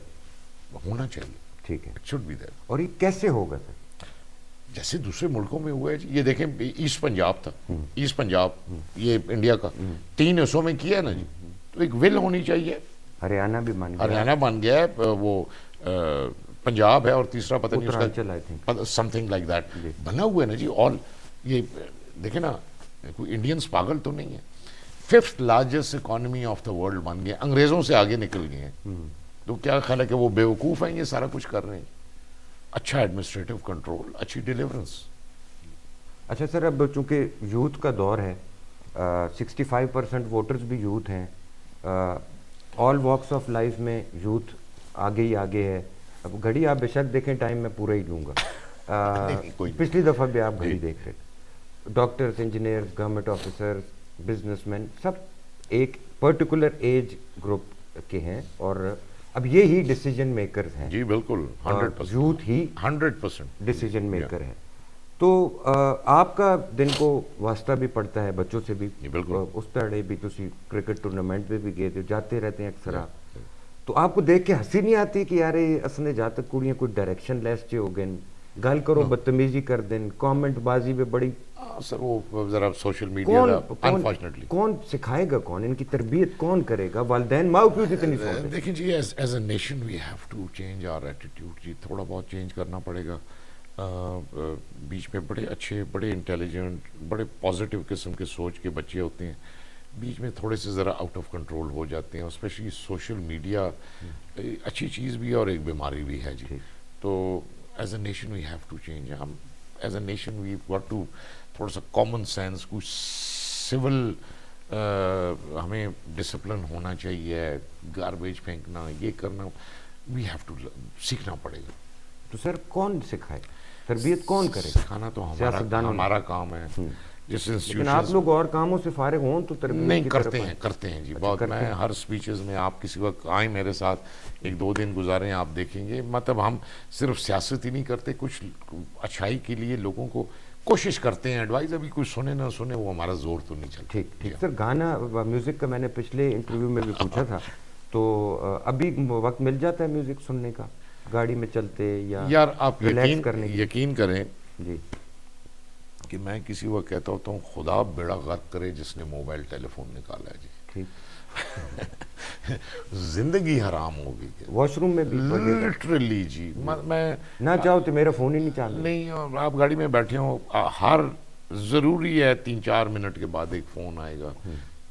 ہونا چاہیے. ٹھیک ہے, شوڈ بی دیئر. اور یہ کیسے ہوگا سر؟ جیسے دوسرے ملکوں میں ہوا ہے جی. یہ دیکھیں ایسٹ پنجاب تھا, ایسٹ پنجاب یہ انڈیا کا 3 حصوں میں کیا ہے نا جی, تو ایک ول ہونی چاہیے. ہریانہ بھی مان گیا, ہریانہ بن گیا ہے, وہ پنجاب ہے, اور تیسرا پتہ نہیں اس کا سم تھنگ لائک دیٹ بنا ہوا ہے نا جی. آل یہ دیکھیں نا, کوئی انڈینس پاگل تو نہیں ہے. 5th largest economy of the world بن گئے, انگریزوں سے آگے نکل گئے ہیں. تو کیا خیال ہے کہ وہ بیوقوف ہیں, یہ سارا کچھ کر رہے ہیں. اچھا ایڈمنسٹریٹو کنٹرول, اچھی ڈیلیورنس. اچھا سر, اب چونکہ یوتھ کا دور ہے, 65% ووٹرز بھی یوتھ ہیں, آل واکس آف لائف میں یوتھ آگے ہی آگے ہے. اب گھڑی آپ بے شک دیکھیں, ٹائم میں پورا ہی لوں گا. پچھلی دفعہ بھی آپ گھڑی دیکھ رہے تھے. Doctors, engineers, government officer, businessman, سب ایک پرٹیکولر ایج گروپ کے ہیں, اور اب یہی ڈیسیجن میکرز ہیں. جی بالکل, 100%. یوتھ ہی 100% ڈیسیجن میکر ہے. تو آپ کا دن کو واسطہ بھی پڑتا ہے بچوں سے بھی. اس طرح بھی تسی کرکٹ ٹورنامنٹ پہ بھی گئے تھے, جاتے رہتے ہیں اکثر آپ. تو آپ کو دیکھ کے ہنسی نہیں آتی کہ یار اصل جات تک کڑیاں کوئی ڈائریکشن لیس چے ہو گئے, گل کرو بدتمیزی کر دیں, کامنٹ بازی پہ بڑی. سر وہ ذرا سوشل میڈیا انفارچونیٹلی کون سکھائے گا, کون ان کی تربیت کون کرے گا؟ والدین ماں کیوں اتنی سوچتے؟ دیکھیں جی, as a nation we have to change our attitude. جی تھوڑا بہت چینج کرنا پڑے گا. بیچ میں بڑے اچھے, بڑے انٹیلیجنٹ, بڑے پازیٹیو قسم کے سوچ کے بچے ہوتے ہیں, بیچ میں تھوڑے سے ذرا آؤٹ آف کنٹرول ہو جاتے ہیں. اسپیشلی سوشل میڈیا اچھی چیز بھی ہے اور ایک بیماری بھی ہے جی. تو as a nation we have to change. ہم as a nation we got to تھوڑا سا کامن سینس, کچھ سول, ہمیں ڈسپلن ہونا چاہیے. گاربیج پھینکنا, یہ کرنا, وی ہیو ٹو سیکھنا پڑے گا. تو سر کون سکھائے, تربیت کون کرے؟ سکھانا تو ہمارا کام ہے. جس لیکن آپ لوگ اور کاموں سے فارغ ہوں تو تربیت نہیں کرتے ہیں جی. بہت, میں ہر سپیچز میں, آپ کسی وقت آئیں میرے ساتھ 1-2 دن گزاریں, آپ دیکھیں گے. مطلب ہم صرف سیاست ہی نہیں کرتے, کچھ اچھائی کے لیے لوگوں کو کوشش کرتے ہیں. ایڈوائز ابھی کوئی سنے نہ سنے, وہ ہمارا زور تو نہیں چلتا. ٹھیک سر, گانا میوزک کا میں نے پچھلے انٹرویو میں بھی پوچھا تھا, تو ابھی وقت مل جاتا ہے میوزک سننے کا گاڑی میں چلتے یا یار آپ ریلیکس یقین کریں جی کہ میں کسی وقت کہتا ہوتا ہوں خدا بیڑا غرق کرے جس نے موبائل ٹیلی فون نکالا ہے جی. ٹھیک زندگی حرام ہو گئی ہے واش روم میں بھی لٹرلی جی. میں نہ چاہو تو میرا فون ہی نہیں چاہتا. نہیں, اور آپ گاڑی میں بیٹھے ہوں, ہر ضروری ہے 3-4 منٹ کے بعد ایک فون آئے گا.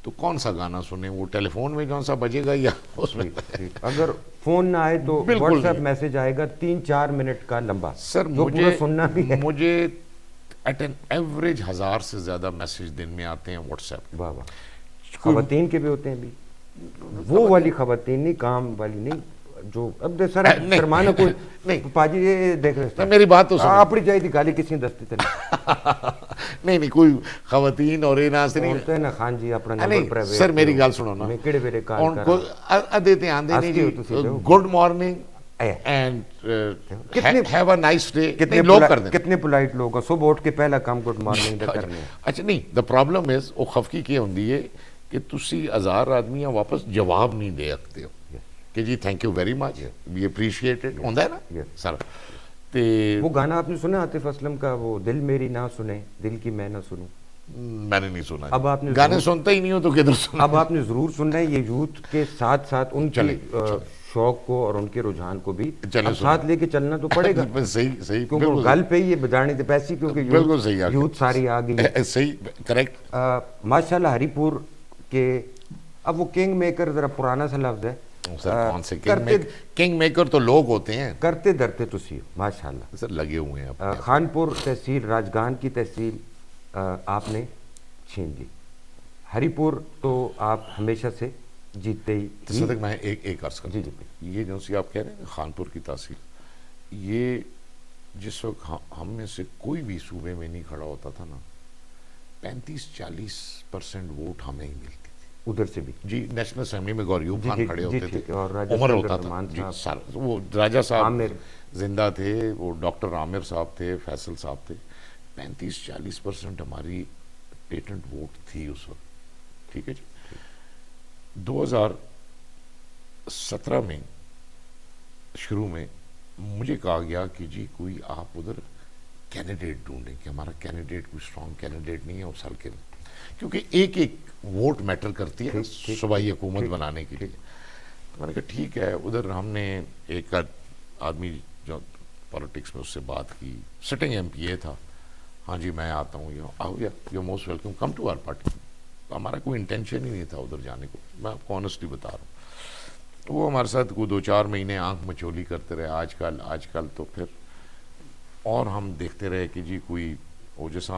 تو کون سا گانا سنیں, وہ ٹیلی فون میں کون سا بجے گا یا اس میں؟ اگر فون نہ آئے تو واٹس ایپ میسج آئے گا 3-4 منٹ کا لمبا. سر مجھے ایٹ این ایوریج 1000 سے زیادہ میسج دن میں آتے ہیں واٹس ایپ. واہ واہ. خواتین کے بھی ہوتے ہیں بھی, وہ والی خواتین نہیں, کام والی نہیں, جو اب سر شرمانا کوئی نہیں. پاجی یہ دیکھ رہے میری بات تو اپنی جائے تھی گالی کسی نے دستی نہیں کوئی خواتین اور نا خان جی اپنا نمبر پرائیویٹ. سر میری گل سنو نا, کیڑے ویلے کال کر ادے تے آندے نہیں جی, good morning and have a nice day. کتنے لوگ کر دیں, کتنے پولائٹ لوگ صبح اٹھ کے پہلا کام گڈ مارننگ دا کرنے. اچھا نہیں, دا پرابلم از وہ خفکی کی ہوندی ہے کہ تسی 1000 آدمیاں واپس جواب نہیں دے سکتے ہو کہ جی thank you very much, we appreciate it. ہوندا ہے نا سر. وہ گانا آپ نے سنا عاطف اسلم کا, وہ دل میری نہ سنے دل کی میں نہ سنوں؟ میں نے نہیں سنا. اب آپ نے گانے سنتا ہی نہیں ہو تو کدھر سنا. اب آپ نے ضرور سننا ہے. یہ یوتھ کے ساتھ ساتھ ان کے شوق کو اور ان کے رجحان کو بھی ساتھ لے کے چلنا تو پڑے گا. صحیح کیونکہ گل پہ یہ بجانے تھے پیسے, کیونکہ یوتھ ساری آ گئی. صحیح کریکٹ. ماشاء اللہ ہری پور کے, اب وہ کنگ میکر ذرا پرانا سا لفظ ہے, سر کون سے کرتے کنگ میکر تو لوگ ہوتے ہیں. کرتے درتے تسی ہو ماشاءاللہ. سر لگے ہوئے ہیں اب. خانپور تحصیل راجگان کی تحصیل آپ نے چھین لی. ہری پور تو آپ ہمیشہ سے جیتتے ہی. تصدق میں ایک عرض کرتا جی ہوں, یہ جو سی آپ کہہ رہے ہیں خانپور کی تحصیل, یہ جس وقت ہم میں سے کوئی بھی صوبے میں نہیں کھڑا ہوتا تھا نا, 35-40% ووٹ ہمیں ہی ملتی تھی ادھر سے بھی. جی نیشنل اسمبلی میں گوریوب خان کھڑے ہوتے تھے, اور عمر ہوتا تھا جی, وہ راجہ صاحب عامر زندہ تھے, وہ ڈاکٹر عامر صاحب تھے, فیصل صاحب تھے. 35-40% ہماری پیٹنٹ ووٹ تھی اس وقت. ٹھیک ہے جی. 2017 میں شروع میں مجھے کہا گیا کہ جی کوئی آپ ادھر کینڈیڈیٹ ڈھونڈیں, کہ ہمارا کینڈیڈیٹ کوئی اسٹرانگ کینڈیڈیٹ نہیں ہے اس حلقے میں, کیونکہ ایک ایک ووٹ میٹر کرتی ہے صوبائی حکومت بنانے کے لیے. میں نے کہا ٹھیک ہے. ادھر ہم نے ایک آدمی جو پالیٹکس میں اس سے بات کی, سٹنگ ایم پی اے تھا, ہاں جی میں آتا ہوں, آؤ یا you most welcome, come to our party. ہمارا کوئی انٹینشن ہی نہیں تھا ادھر جانے کو, میں آپ کو آنیسٹلی بتا رہا ہوں. وہ ہمارے ساتھ کوئی 2-4 مہینے آنکھ مچولی کرتے رہے. آج کل تو پھر اور ہم دیکھتے رہے کہ جی کوئی وہ جیسا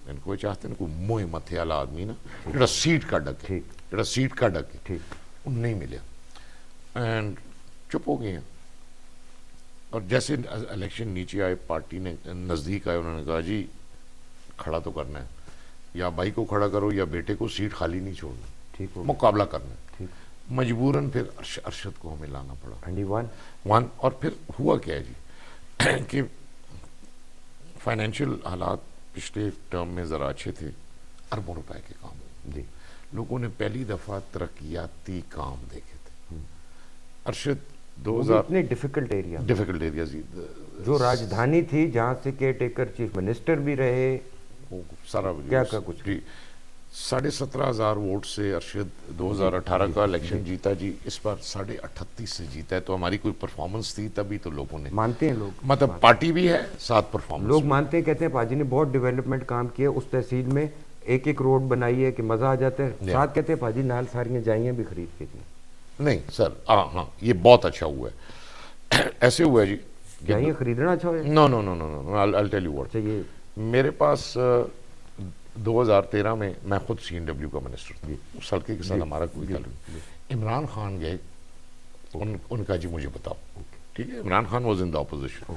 ان کو چاہتے ہیں کوئی موہ متھے والا آدمی نا, جڑا سیٹ کا ڈک ہے, جڑا سیٹ کا ڈک ہے, ان نہیں ملے اینڈ چپ ہو گئے ہیں. اور جیسے الیکشن نیچے آئے, پارٹی نے نزدیک آئے, انہوں نے کہا جی کھڑا تو کرنا ہے, یا بھائی کو کھڑا کرو یا بیٹے کو, سیٹ خالی نہیں چھوڑنا, مقابلہ کرنا ہے. مجبوراً پھر ارشد کو ہمیں لانا پڑا. اور پھر ہوا کیا ہے جی کہ فائنینشیل حالات پچھلے ٹرم میں ذرا اچھے تھے, اربوں روپے کے کام جی, لوگوں نے پہلی دفعہ ترقیاتی کام دیکھے تھے. ارشد 2000 اتنے ڈیفیکلٹ ایریا جی, جو راجدھانی تھی جہاں سے کیئر ٹیکر چیف منسٹر بھی رہے, سارا کیا کچھ جی. 17,500 ووٹ سے ارشد 2018 کا الیکشن جیتا جی. اس بار 38.5 سے جیتا ہے. تو ہماری کوئی پرفارمنس تھی تبھی تو لوگوں نے مانتے ہیں, لوگ مطلب پارٹی بھی ہے ساتھ پرفارمنس لوگ مانتے ہیں, کہتے ہیں پاجی نے بہت ڈیولپمنٹ کام کیا اس تحصیل میں, ایک روڈ بنائی ہے کہ مزہ آ جاتا ہے. ساتھ کہتے ہیں پاجی نال ساریاں جائیاں بھی خرید کے دی. نہیں سر, ہاں یہ بہت اچھا ہوا ہے. ایسے ہوا ہے جی, جائیاں خریدنا اچھا ہوا ہے. نو I'll tell you what. میرے پاس 2013 میں میں خود CNW کا منسٹر تھا, اس حلقے کے ساتھ ہمارا کوئی تعلق نہیں. عمران خان گئے, ان کا جی مجھے بتاؤ, ٹھیک ہے. Imran Khan was in the opposition.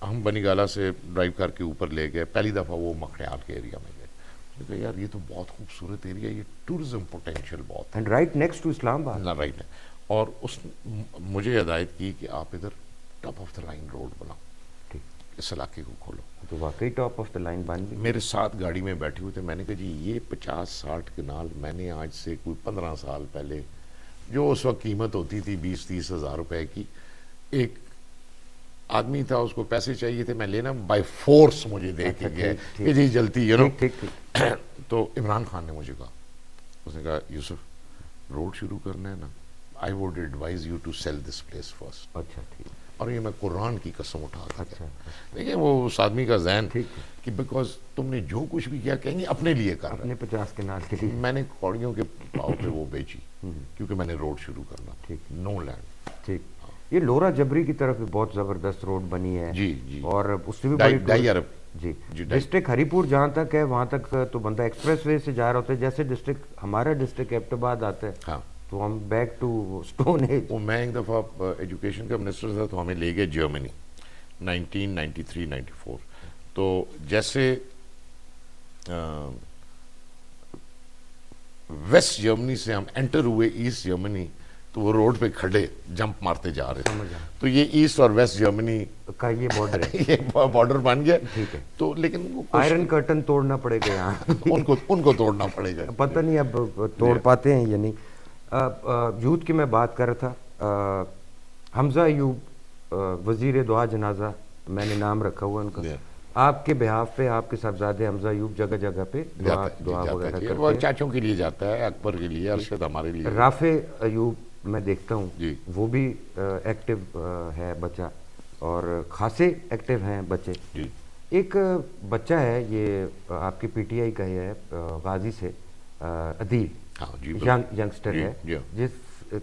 ہم بنی گالا سے ڈرائیو کر کے اوپر لے گئے, پہلی دفعہ وہ مکھڑیال کے ایریا میں گئے. میں نے کہا یار یہ تو بہت خوبصورت ایریا ہے, یہ ٹورزم پوٹینشیل بہت ہے, رائٹ نیکسٹ ٹو اسلام آباد. نا رائٹ ہے. اور اس مجھے ہدایت کی کہ آپ ادھر top of the line road بناؤ, اس علاقے کو کھولو. تو واقعی ٹاپ آف دا لائن بن گئی. میرے ساتھ گاڑی میں بیٹھے ہوئے تھے, میں نے کہا جی یہ 50-60 کنال میں نے آج سے کوئی 15 سال پہلے, جو اس وقت قیمت ہوتی تھی 20-30 ہزار روپے کی, ایک آدمی تھا اس کو پیسے چاہیے تھے, میں لینا بائی فورس مجھے دے کے گئے کہ جی جلتی یو نو. تو عمران خان نے مجھے کہا, اس نے کہا یوسف روڈ شروع کرنا ہے نا, I would advise you to sell this place first. اچھا ٹھیک. اور یہ میں قرآن کی قسم اٹھا کر دیکھیں وہ اس آدمی کا ذہن کہ بیکاز تم نے جو کچھ بھی کیا کہیں گے اپنے لیے کر رہا ہے, اپنے 50 کنال کے لیے. میں نے کوڑیوں کے پاؤ پہ وہ بیچی کیونکہ میں نے روڈ شروع کرنا. ٹھیک, نو لینڈ. ٹھیک. یہ لورا جبری کی طرف بھی بہت زبردست روڈ بنی ہے جی جی, اور اس سے بھی بڑی 2.5 ارب. جی ڈسٹرکٹ ہری پور جہاں تک ہے وہاں تک تو بندہ ایکسپریس وے سے جا رہا ہوتا ہے. جیسے ڈسٹرکٹ ہمارا ڈسٹرکٹ ایبٹ آباد آتا ہے, ہاں, تو ہم بیک ٹو اسٹون ایج. میں ایک دفعہ ایجوکیشن کا منسٹر تھا, تو ہمیں لے گئے جرمنی 1993-94. تو جیسے ویسٹ جرمنی سے ہم انٹر ہوئے ایسٹ جرمنی, تو وہ روڈ پہ کھڑے جمپ مارتے جا رہے تھے. تو یہ ایسٹ اور ویسٹ جرمنی کا یہ بارڈر ہے, یہ بارڈر بن گیا. ٹھیک ہے. تو لیکن آئرن کرٹن توڑنا پڑے گا یہاں, ان کو توڑنا پڑے گا, پتہ نہیں اب توڑ پاتے ہیں یا نہیں. یوتھ کی میں بات کر رہا تھا, حمزہ ایوب وزیر دعا جنازہ میں نے نام رکھا ہوا ان کا. آپ کے بہاف پہ آپ کے صاحبزادے حمزہ ایوب جگہ جگہ پہ دعا وغیرہ کرتے ہیں. چاچوں کے لیے جاتا ہے, اکبر کے لیے, ارشد ہمارے لیے. رافع ایوب میں دیکھتا ہوں وہ بھی ایکٹیو ہے بچہ, اور خاصے ایکٹیو ہیں بچے. ایک بچہ ہے یہ آپ کی پی ٹی آئی کا ہے غازی سے, عدیل ینگسٹر ہے,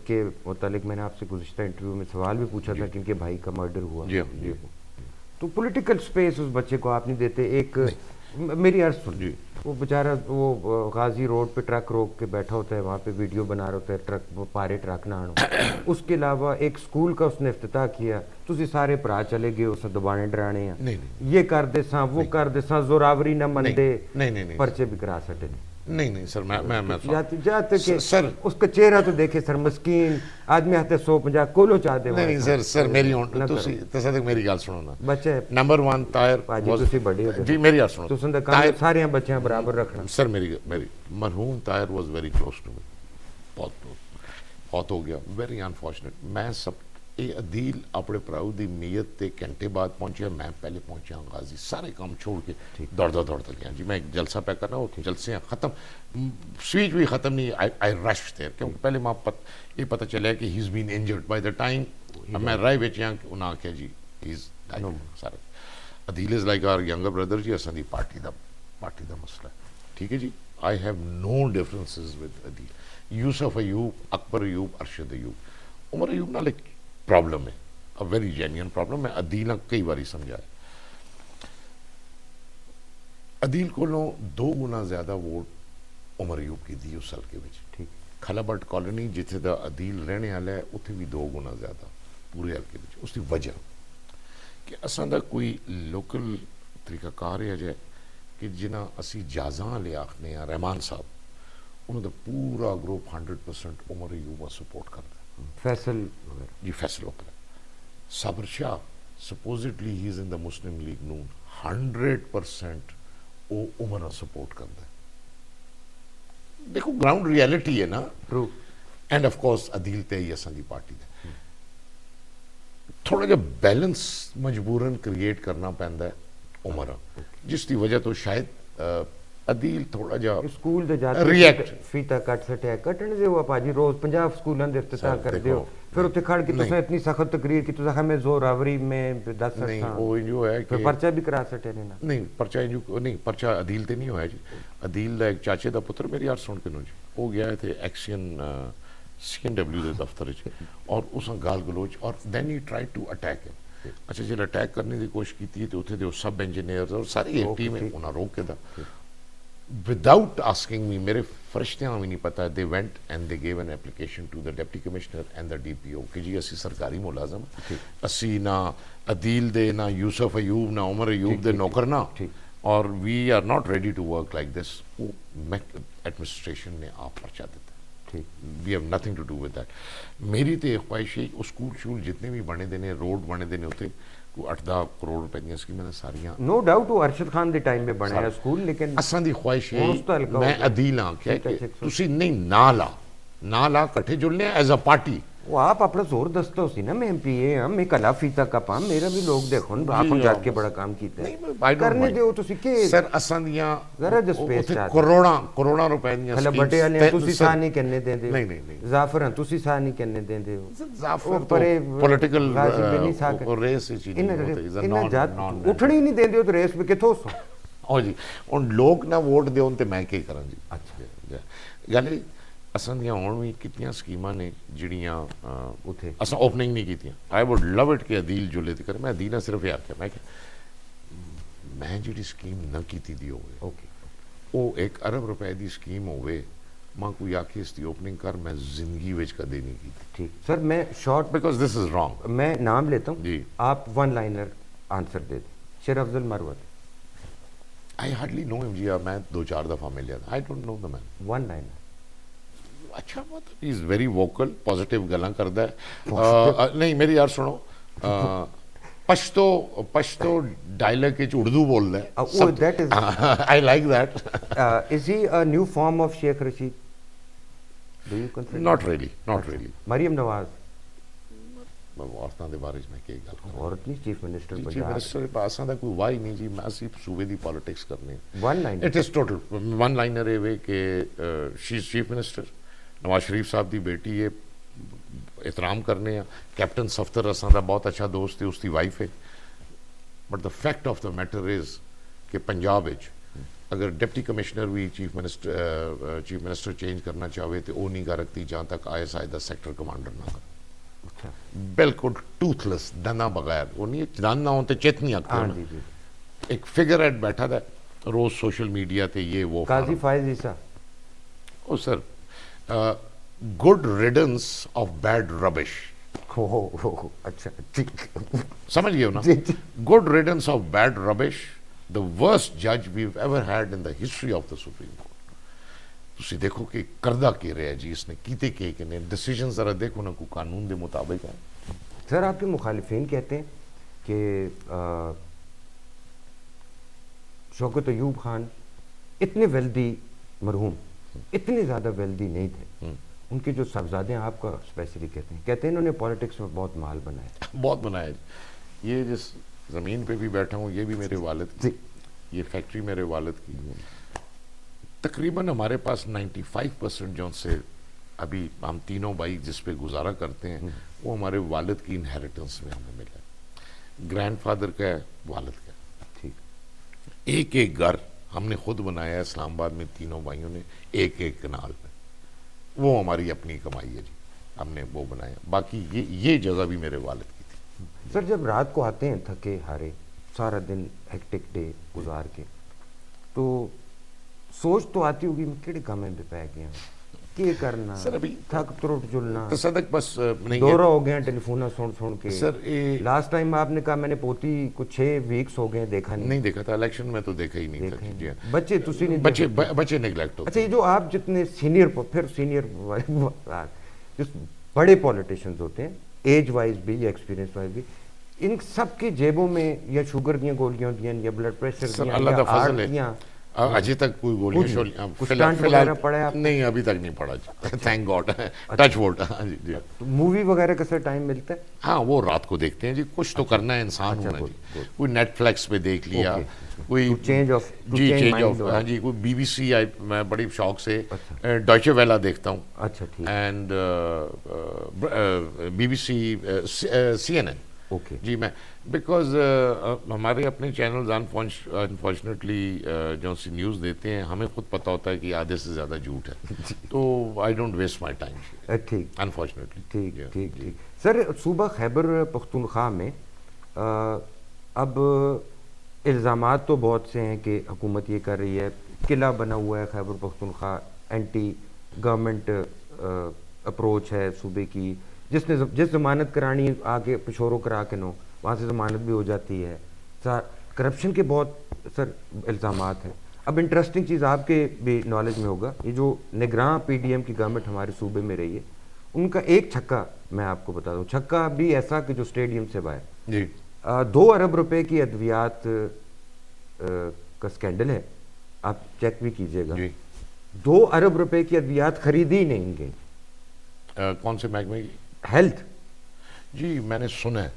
کے متعلق میں نے آپ سے گزشتہ انٹرویو میں سوال بھی پوچھا تھا کہ ان کے بھائی کا مرڈر ہوا. جی جی. تو پولیٹیکل سپیس اس بچے کو آپ نہیں دیتے. ایک میری عرض سن جی. وہ بیچارہ وہ غازی روڈ پہ ٹرک روک کے بیٹھا ہوتا ہے, وہاں پہ ویڈیو بنا رہا ہوتا ہے, ٹرک پارے ٹرک نہ آنو. اس کے علاوہ ایک سکول کا اس نے افتتاح کیا, تسی سارے بھرا چلے گئے اسے دبانے ڈرانے ہیں, نہیں یہ کر دے ساں وہ کر دے ساں, زوراوری نہ من دے, نہیں پرچے بھی کرا سکتے نہیں. نہیں سر, میں جاتے کہ سر اس کا چہرہ تو دیکھے سر, مسکین آدمی آتے 150 کولو چاہ دے. نہیں سر میری تصدق میری گل سنو نا. بچے نمبر 1 طاہر تسی بڑے ہو جی میری گل سنو. تساں دا کام سارے بچیاں برابر رکھنا. سر میری مرحوم Tahir was very close to me, بہت ہو گیا, ویری انفارچونیٹ. میں سب یہ عدیل اپنے پراؤ دی میت تے گھنٹے بعد پہنچیا, میں پہلے پہنچا غازی, سارے کام چھوڑ کے دوڑتا گیا جی. میں ایک جلسہ پہ کر رہا ہوں, جلسے ختم, سویچ بھی ختم نہیں, آئی رش دیر, کیونکہ پہلے ماں یہ پتہ چلا کہ he is been injured by the time میں رائے بیچیاں انہاں آکھیا جی ہی از سارے. Adeel is like our younger brother جی, اساں دی پارٹی دا مسئلہ ہے, ٹھیک ہے جی. I have no differences with Adeel. Yousaf Ayub, Akbar Ayub, Arshad Ayub, Umar Ayub نال ایک پرابلم ہے, a very genuine problem. میں عدیل کئی باری سمجھایا. عدیل کو 2 گنا زیادہ ووٹ عمر ایوب کی دی اس حلقے میں. ٹھیک, کھلابٹ کالونی جتھے دا عدیل رہنے والا ہے اتنے بھی 2 گنا زیادہ پورے حلقے میں. اس کی وجہ کہ اساں دا کوئی لوکل طریقہ کار ہے جائے کہ جنہ اسی جازاں لے آخنے ہیں, رحمان صاحب, انہوں دا پورا گروپ 100% عمر ایوب سپورٹ کرتا ہے. فیصل جی فیصل وکر. صابر شاہ سپوزٹلی ہی از ان دا مسلم لیگ نون, 100% وہ عمر سپورٹ کرتا ہے. دیکھو گراؤنڈ ریالٹی ہے نا. اینڈ آف کورس عدیل تے ہی اساں دی پارٹی دے تھوڑا جا بیلنس مجبوراً کریٹ کرنا پیندا ہے عمر, جس دی وجہ تو شاید عدیل تھوڑا جا سکول دے جاتے ریئیکٹ فیتا کٹ سٹیا کٹن دے ہوا پاجی, روز 50 سکولاں دے افتتاح کر دیو, پھر اتنے کھڑ کے تساں اتنی سخت تقریر کی تساں ہمیں زوراوری میں 10 نہیں وہ جو ہے کہ پرچہ بھی کرا سٹے نہیں نا. نہیں پرچہ نہیں, پرچہ عدیل تے نہیں ہوا جی. عدیل دا ایک چاچے دا پتر میری یار سن کے نو جی, وہ گیا تھے ایکسین CNW دے دفتر چ, اور اس گال گلوچ, اور دین ہی ٹرائی ٹو اٹیک ہم. اچھا جی اٹیک کرنے دی کوشش کی تو اتنے دے سب انجینئرز اور ساری ایک ٹیم ہے, انہاں روک کے دا without asking me, میرے فرشتیاں بھی نہیں پتا, they went and they gave an application to the deputy commissioner and the DPO کہ جی اسی سرکاری ملازم, اسی نہ عدیل دے نہ یوسف ایوب نہ عمر ایوب دے نوکر نہ, اور we are not ready to work like this. وہ ایڈمنسٹریشن نے آپ پرچہ دیتا, we have nothing to do with that. میری تو ایک خواہش ہے اسکول شول جتنے بھی بنے دینے, روڈ بنے دینے ہوتے 8-10 کروڑ روپے دیا اسکیمیں نے ساریاں, نو ڈاؤٹ وہ ارشد خان دے ٹائم میں بنے ہے سکول, لیکن اساں دی خواہش ہے میں عدیل ہاں کہ تسی نہیں نہ لا کٹھے جلنے ہیں ایز اے پارٹی. وہ آپ اپنا زور دستہ ہو سی نا, میں MPA ہاں, میں کلا فیتا کا پام, میرا بھی لوگ دیکھو آپ جات کے بڑا کام کیتا ہے کرنے دیو تسی کہ سر اساں دیاں ذرا جو سپیس چاہتے کروڑاں روپے دیاں کھلا بٹے والے تسی ساہ نہیں کرنے دیں دیو, نہیں زعفر ہیں تسی ساہ نہیں کرنے دیں دیو, زعفر تو پولیٹیکل ریس ہی چیز نہیں ہوتا, انہیں جات اٹھنی نہیں دیں دیو تو ریس پہ کتھو سو. ہاں جی, ان لوگ نہ ووٹ دے ان تے میں کیا کروں جی. اچھا گل اساں دیاں ہون بھی کتنیاں سکیماں نے جڑیاں اساں اوپننگ نہیں کیتیاں. آئی ووڈ لو اٹ کہ عدیل جلے تے کرے. میں عدیل نے صرف یہ آکھیا میں جڑی سکیم نہ کیتی دی ہوئے وہ 1 ارب روپے دی سکیم ہوئے, ماں کوئی آکھے اس دی اوپننگ کر, میں زندگی وچ کدے نہیں کی. ٹھیک سر, میں short because this is wrong, میں نام لیتا ہوں جی, آپ 1 لائنر آنسر دے دیں. شیر افضل مروت. آئی ہارڈلی نو ہم جی, میں 2-4 دفعہ ملیا تھا. I don't know the man. 1 liner. اچھا مطلب he is very vocal, positive گلاں کردا ہے. نہیں میری یار سنو, پشتو ڈائلیکٹ وچ اردو بولدا ہے. I like that. Is he a new form of Sheikh Rashid? Do you consider? Not really. Maryam Nawaz عورتوں دے بارے میں کی گل کراں, عورت نہیں chief minister chief Punjab. Minister پاساں دا کوئی وائی نہیں جی, میں صرف صوبے دی پالیٹکس کرنے. 1 liner. It is total 1 liner a way کہ she is chief minister, Nawaz Sharif صاحب دی بیٹی ہے, احترام کرنے ہیں. کیپٹن صفتر اساں دا بہت اچھا دوست ہے, اس دی وائف ہے. But the fact of the matter is کہ پنجاب وچ اگر ڈپٹی کمشنر بھی چیف منسٹر چینج کرنا چاہے تو وہ نہیں کر رکھتی جہاں تک ISI دا سیکٹر کمانڈر نہ کر. بالکل ٹوتھ لیس, دنا بغیر, وہ نہیں دان نہ ہوتے چیت نہیں آگتے. ایک فگر ایڈ بیٹھا تھا روز سوشل میڈیا تے یہ وہ قاضی فائز عیسیٰ. او سر, گڈ ریڈنس آف بیڈ ربش. اچھا ٹھیک, سمجھ گئے ہو نا. گڈ ریڈنس آف بیڈ ربش, the worst judge we've ever had in the history of the Supreme Court. تسی دیکھو کہ کردہ کی رہے جی اس نے کیتے کہ نہیں ڈیسیجن ذرا دیکھو نا کو قانون دے مطابق ہے. سر آپ کے مخالفین کہتے ہیں کہ شوکت ایوب خان اتنے ویلدی مرحوم اتنے زیادہ ویلدی نہیں تھے. ان کے جو صاحبزادے ہیں آپ کا اسپیشلی کہتے ہیں انہوں نے پالیٹکس میں بہت مال بنایا. بہت بنایا جی. یہ جس زمین پہ بھی بیٹھا ہوں یہ بھی میرے والد کی, یہ فیکٹری میرے والد کی. تقریباً ہمارے پاس 95% جو سے ابھی ہم تینوں بھائی جس پہ گزارا کرتے ہیں وہ ہمارے والد کی انہیریٹنس میں ہمیں ملا ہے. گرینڈ فادر کا ہے, والد کا ہے. ایک ایک گھر ہم نے خود بنایا ہے اسلام آباد میں, تینوں بھائیوں نے ایک ایک کنال میں. وہ ہماری اپنی کمائی ہے جی, ہم نے وہ بنایا. باقی یہ جگہ بھی میرے والد کی تھی. سر جب رات کو آتے ہیں تھکے ہارے سارا دن ہیکٹک ڈے گزار کے, تو سوچ تو آتی ہوگی میں کیڑے کامیں پہ پہ گیا کہ کرنا سر ابھی تھک تروٹ جلنا تصدق بس نہیں دورہ ہو گیا ٹیلی فونہ سن کے. سر لاسٹ ٹائم آپ نے کہا میں نے پوتی کچھ 6 ویکس ہو گئے دیکھا نہیں دیکھا تھا, الیکشن میں تو دیکھا ہی نہیں تھا. بچے تسی نہیں بچے نیگلیکٹ ہوتے. اچھا, یہ جو آپ جتنے سینئر بڑے پولیٹیشینز ہوتے ہیں ایج وائز بھی یا ایکسپیرینس وائز بھی, ان سب کے جیبوں میں یا شوگر دیا گولیاں دیا یا بلڈ پریشر دیا اللہ یا دا فضل آرٹ ہے دیا, اجے تک کوئی گولیاں نہیں ابھی تک نہیں پڑا. Thank God, touch wood. جی مووی وغیرہ کا سر ٹائم ملتا ہے؟ ہاں وہ رات کو دیکھتے ہیں جی, کچھ تو کرنا ہے انسان ہونا جی. کوئی نیٹ فلیکس پہ دیکھ لیا, کوئی چینج آف ہاں جی, کوئی BBC میں بڑی شوق سے ڈوائچے ویلا دیکھتا ہوں. اچھا ٹھیک. اینڈ BBC CNN جی. میں بیکاز ہمارے اپنے چینلز انفارچونیٹلی جو سی نیوز دیتے ہیں ہمیں خود پتہ ہوتا ہے کہ آدھے سے زیادہ جھوٹ ہے, تو I don't waste my time. ٹھیک انفارچونیٹلی. ٹھیک ٹھیک ٹھیک. سر صوبہ خیبر پختونخوا میں اب الزامات تو بہت سے ہیں کہ حکومت یہ کر رہی ہے, قلعہ بنا ہوا ہے Khyber Pakhtunkhwa, anti government approach ہے صوبے کی, جس ضمانت کرانی آگے پشوروں کرا کے نو وہاں سے ضمانت بھی ہو جاتی ہے. کرپشن کے بہت سر الزامات ہیں. اب انٹرسٹنگ چیز آپ کے بھی نالج میں ہوگا, یہ جو نگراں PDM کی گورنمنٹ ہمارے صوبے میں رہی ہے, ان کا ایک چھکا میں آپ کو بتا دوں, چھکا بھی ایسا کہ جو اسٹیڈیم سے باہر جی 2 ارب روپے کی ادویات کا سکینڈل ہے, آپ چیک بھی کیجئے گا. 2 ارب روپے کی ادویات خریدی نہیں گئی. کون سے محکمے کی؟ ہیلتھ. جی میں نے سنا ہے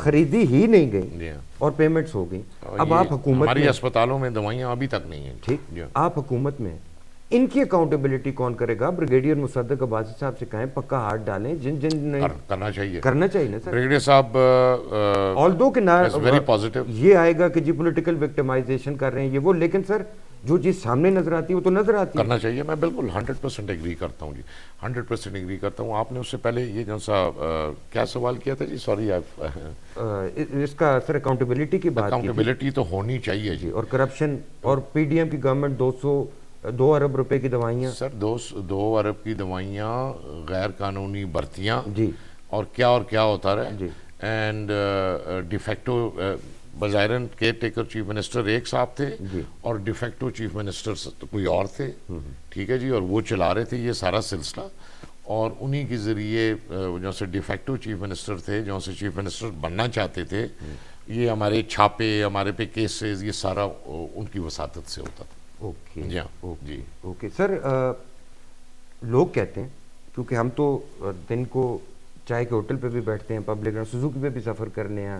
خریدی ہی نہیں گئی اور پیمنٹس ہو گئی. اب آپ حکومت ہماری اسپتالوں میں دوائیاں ابھی تک نہیں ہیں. ٹھیک, آپ حکومت میں ان کی اکاؤنٹیبلٹی کون کرے گا؟ بریگیڈیئر مصدق عباسی صاحب سے کہیں پکا ہاتھ ڈالیں, جن کرنا چاہیے نا سر. بریگیڈیئر صاحب آلدو کہ ویری پازیٹیو یہ آئے گا کہ جی پولیٹیکل وکٹمائزیشن کر رہے ہیں یہ وہ, لیکن سر جو چیز سامنے نظر آتی ہے وہ تو نظر آتی ہے. کرنا چاہیے. میں بالکل 100% ایگری کرتا ہوں جی, 100% ایگری کرتا ہوں. آپ نے اس سے پہلے یہ جو سا کیا سوال کیا تھا جی؟ سوری. اس کا سر اکاؤنٹیبلٹی کی بات, اکاؤنٹیبلٹی تو ہونی چاہیے جی. اور کرپشن اور PDM کی گورنمنٹ 2 ارب روپے کی دوائیاں سر, 2 ارب کی دوائیاں, غیر قانونی بھرتیاں جی, اور کیا ہوتا رہا جی. اینڈ ڈیفیکٹو بظاہراً کیئر ٹیکر چیف منسٹر ایک صاحب تھے اور ڈیفیکٹو چیف منسٹر کوئی اور تھے, ٹھیک ہے جی, اور وہ چلا رہے تھے یہ سارا سلسلہ. اور انہی کے ذریعے جو سے ڈیفیکٹو چیف منسٹر تھے, جو سے چیف منسٹر بننا چاہتے تھے, یہ ہمارے چھاپے, ہمارے پہ کیسز, یہ سارا ان کی وساطت سے ہوتا تھا. اوکے جی اوکے. سر لوگ کہتے ہیں, کیونکہ ہم تو دن کو چائے کے ہوٹل پہ بھی بیٹھتے ہیں, پبلک سوزوکی پہ بھی سفر کرنے ہیں,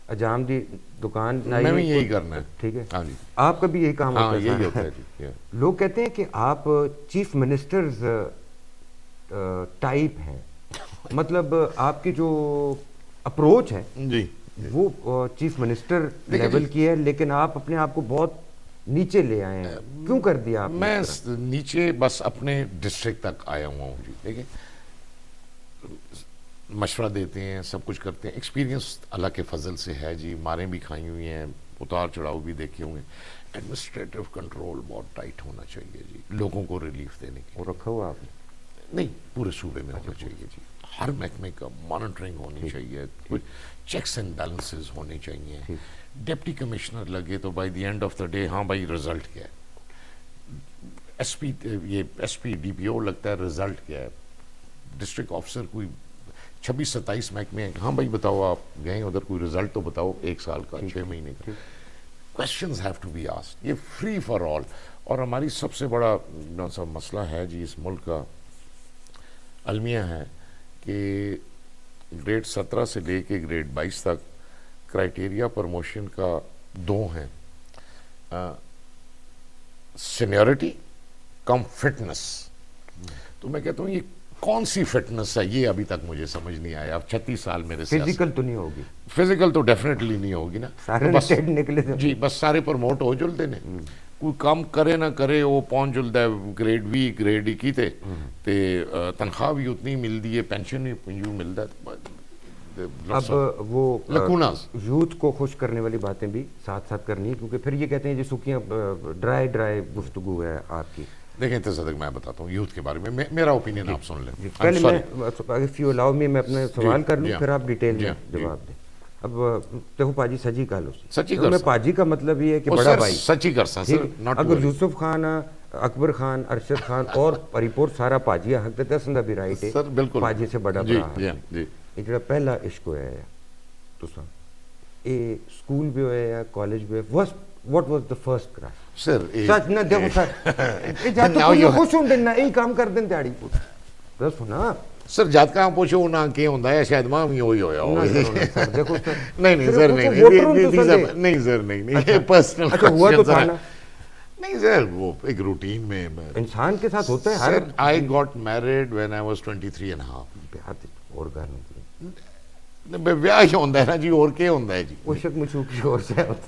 اجام دی دکان میں بھی یہی کرنا ہے. ٹھیک ہے, ہاں جی, آپ کا بھی یہی کام ہوتا ہے. لوگ کہتے ہیں کہ آپ چیف منسٹرز ٹائپ ہیں, مطلب آپ کی جو اپروچ ہے جی وہ چیف منسٹر لیول کی ہے, لیکن آپ اپنے آپ کو بہت نیچے لے آئے ہیں؟ کیوں کر دیا آپ نے میں اس طرح؟ نیچے بس اپنے ڈسٹرکٹ تک آیا ہوا ہوں جی. دیکھیں مشورہ دیتے ہیں, سب کچھ کرتے ہیں, ایکسپیرینس اللہ کے فضل سے ہے جی, ماریں بھی کھائی ہوئی ہیں, اتار چڑھاؤ بھی دیکھے ہوئے ہیں. ایڈمنسٹریٹو کنٹرول بہت ٹائٹ ہونا چاہیے جی, لوگوں کو ریلیف دینے کی. وہ رکھا ہوا آپ نے؟ نہیں, پورے صوبے میں ہونا چاہیے جی, ہر محکمے کا مانیٹرنگ ہونی چاہیے, کچھ چیکس اینڈ بیلنسز ہونے چاہیے. ڈپٹی کمشنر لگے تو by the end of the day ہاں بھائی رزلٹ کیا ہے, ایس پی ڈی پی او لگتا ہے رزلٹ کیا ہے, ڈسٹرکٹ آفیسر کوئی 26-27 محکمے ہیں, ہاں بھائی بتاؤ آپ گئے ادھر, کوئی رزلٹ تو بتاؤ 1 سال کا 6 مہینے کا. Questions have to be asked, یہ فری فار آل. اور ہماری سب سے بڑا مسئلہ ہے جی اس ملک کا, المیہ ہے کہ گریڈ 17 سے لے کے گریڈ 22 تک کرائٹیریا پروموشن کا 2 ہیں, سینیورٹی کم فٹنس. تو میں کہتا ہوں یہ کون سی فٹنس ہے, یہ ابھی تک مجھے سمجھ نہیں آیا. اب 36 سال میرے سے فزیکل تو نہیں ہوگی, فزیکل تو ڈیفینیٹلی نہیں ہوگی نا, سارے بس ریٹائرڈ نکلے تھے جی, بس سارے پروموٹ ہو جلتے نے, کوئی کام کرے نہ کرے وہ پہنچ جلتا ہے گریڈ 20 گریڈ 21 تے تنخواہ بھی اتنی ملتی ہے, پینشن بھی یوں ملتا ہے. اب وہ لکوناز یوتھ کو خوش کرنے والی باتیں بھی ساتھ ساتھ کرنی ہے, کیونکہ پھر یہ کہتے ہیں جو سکیاں ڈرائی گفتگو ہے آپ کی. دیکھیں تصدق میں بتاتا ہوں یوتھ کے بارے میں, میرا اوپینین آپ سن لیں. پہلے میں اف یو الاؤ می میں اپنا سوال کر لوں, پھر آپ ڈیٹیل میں جواب دیں. اب دیکھو پاجی سچی کہہ لو, سچی میں پاجی کا مطلب یہ ہے کہ بڑا بھائی سچی کر سر. اگر یوسف خان, اکبر خان, ارشد خان اور پریپور سارا پاجی حق دیتا ہے بھی رائٹ ہے, پاجی سے بڑا بڑا یہ جڑا پہلا عشق ہویا ہے تساں, اے سکول بھی ہویا ہے کالج بھی ہویا, what was the first crush? سر سچ نہ دیکھو سر جا تو خوش ہوں دینا یہی کام کر دیں دیہڑی کو بس سنا سر جات کہاں پوچھو نہ کی ہوتا ہے, شاید ماں بھی ہوئی ہویا ہو. دیکھو نہیں سر نہیں سر نہیں پرسنل اچھا ہوا تو تھا نا, نہیں سر وہ ایک روٹین میں انسان کے ساتھ ہوتا ہے. Sir I got married when I was 23 and half. اور گھر ਵਿਆਹ ਹੀ ਹੁੰਦਾ ਹੈ ਨਾ ਜੀ, ਹੋਰ ਕੀ ਹੁੰਦਾ ਹੈ ਜੀ. ਮੁਸ਼ਕ ਮਸ਼ੂਕ ਹੋਰ ਸੇ ਹੋਤਾ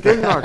still not.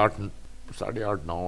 8-8.5-9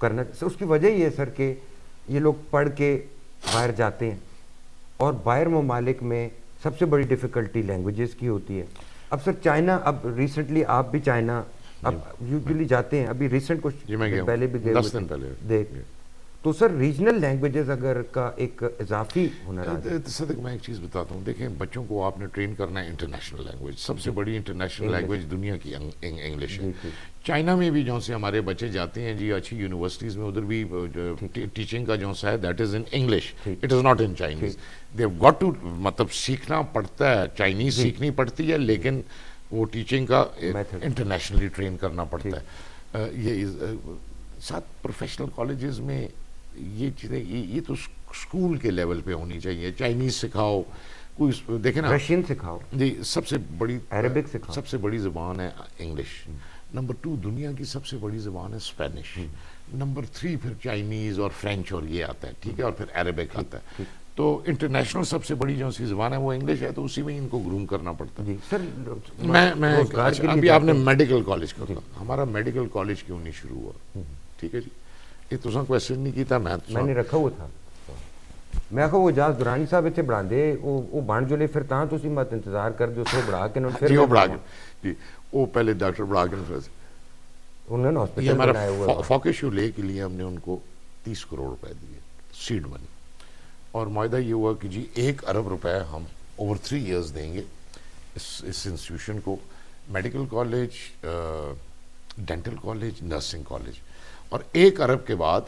کرنا. سر اس کی وجہ یہ ہے سر کہ یہ لوگ پڑھ کے باہر جاتے ہیں اور باہر ممالک میں سب سے بڑی ڈیفیکلٹی لینگویجز کی ہوتی ہے. اب سر چائنا, اب ریسنٹلی آپ بھی چائنا اب یوزلی جاتے ہیں, ابھی ریسنٹ کچھ پہلے بھی گئے 10 دن پہلے دیکھ, تو سر ریجنل لینگویجز اگر کا ایک اضافی ہنر آ جائے. صدق میں ایک چیز بتاتا ہوں, دیکھیں بچوں کو آپ نے ٹرین کرنا ہے انٹرنیشنل لینگویج, سب سے بڑی انٹرنیشنل لینگویج دنیا کی انگلش ہے. چائنا میں بھی جو سے ہمارے بچے جاتے ہیں جی اچھی یونیورسٹیز میں, ادھر بھی ٹیچنگ کا جو سا ہے that is in English, it is not in Chinese. They have got to, مطلب سیکھنا پڑتا ہے, چائنیز سیکھنی پڑتی ہے, لیکن وہ ٹیچنگ کا انٹرنیشنلی ٹرین کرنا پڑتا ہے. یہ ساتھ پروفیشنل کالجز میں یہ چیزیں یہ تو اسکول کے لیول پہ ہونی چاہیے. چائنیز سکھاؤ, کوئی دیکھیں نا, رشین سکھاؤ, جی سب سے بڑی عربک سکھاؤ, سب سے بڑی زبان ہے انگلش. نمبر 2 دنیا کی سب سے بڑی زبان ہے اسپینش. نمبر 3 پھر چائنیز اور فرینچ اور یہ آتا ہے, ٹھیک ہے, اور پھر عربک آتا ہے. تو انٹرنیشنل سب سے بڑی جو سی زبان ہے وہ انگلش ہے, تو اسی میں ان کو گروم کرنا پڑتا ہے. جی سر میں ابھی آپ نے میڈیکل کالج کا کہا, ہمارا میڈیکل کالج کیوں نہیں شروع ہوا, ٹھیک ہے جی, یہ تو کوشچن نہیں کیتا, میں نے رکھا ہوا تھا. میں آخو وہ جاز دورانی صاحب اتنے بڑھا دے, وہ بن جو لے پھر تاں تو مت انتظار کر جو سو بڑھا کے جی وہ بڑھا کے, جی وہ پہلے ڈاکٹر بڑھا کے انہوں نے ہاسپٹل ہمارا بنایا ہوا ہے. فوکس لے کے لیے ہم نے ان کو 30 کروڑ روپے دیے سیڈ منی, اور معاہدہ یہ ہوا کہ جی 1 ارب روپے ہم اوور 3 ایئرز دیں گے اس انسٹیٹیوشن کو, medical college, dental college, nursing college, اور 1 ارب کے بعد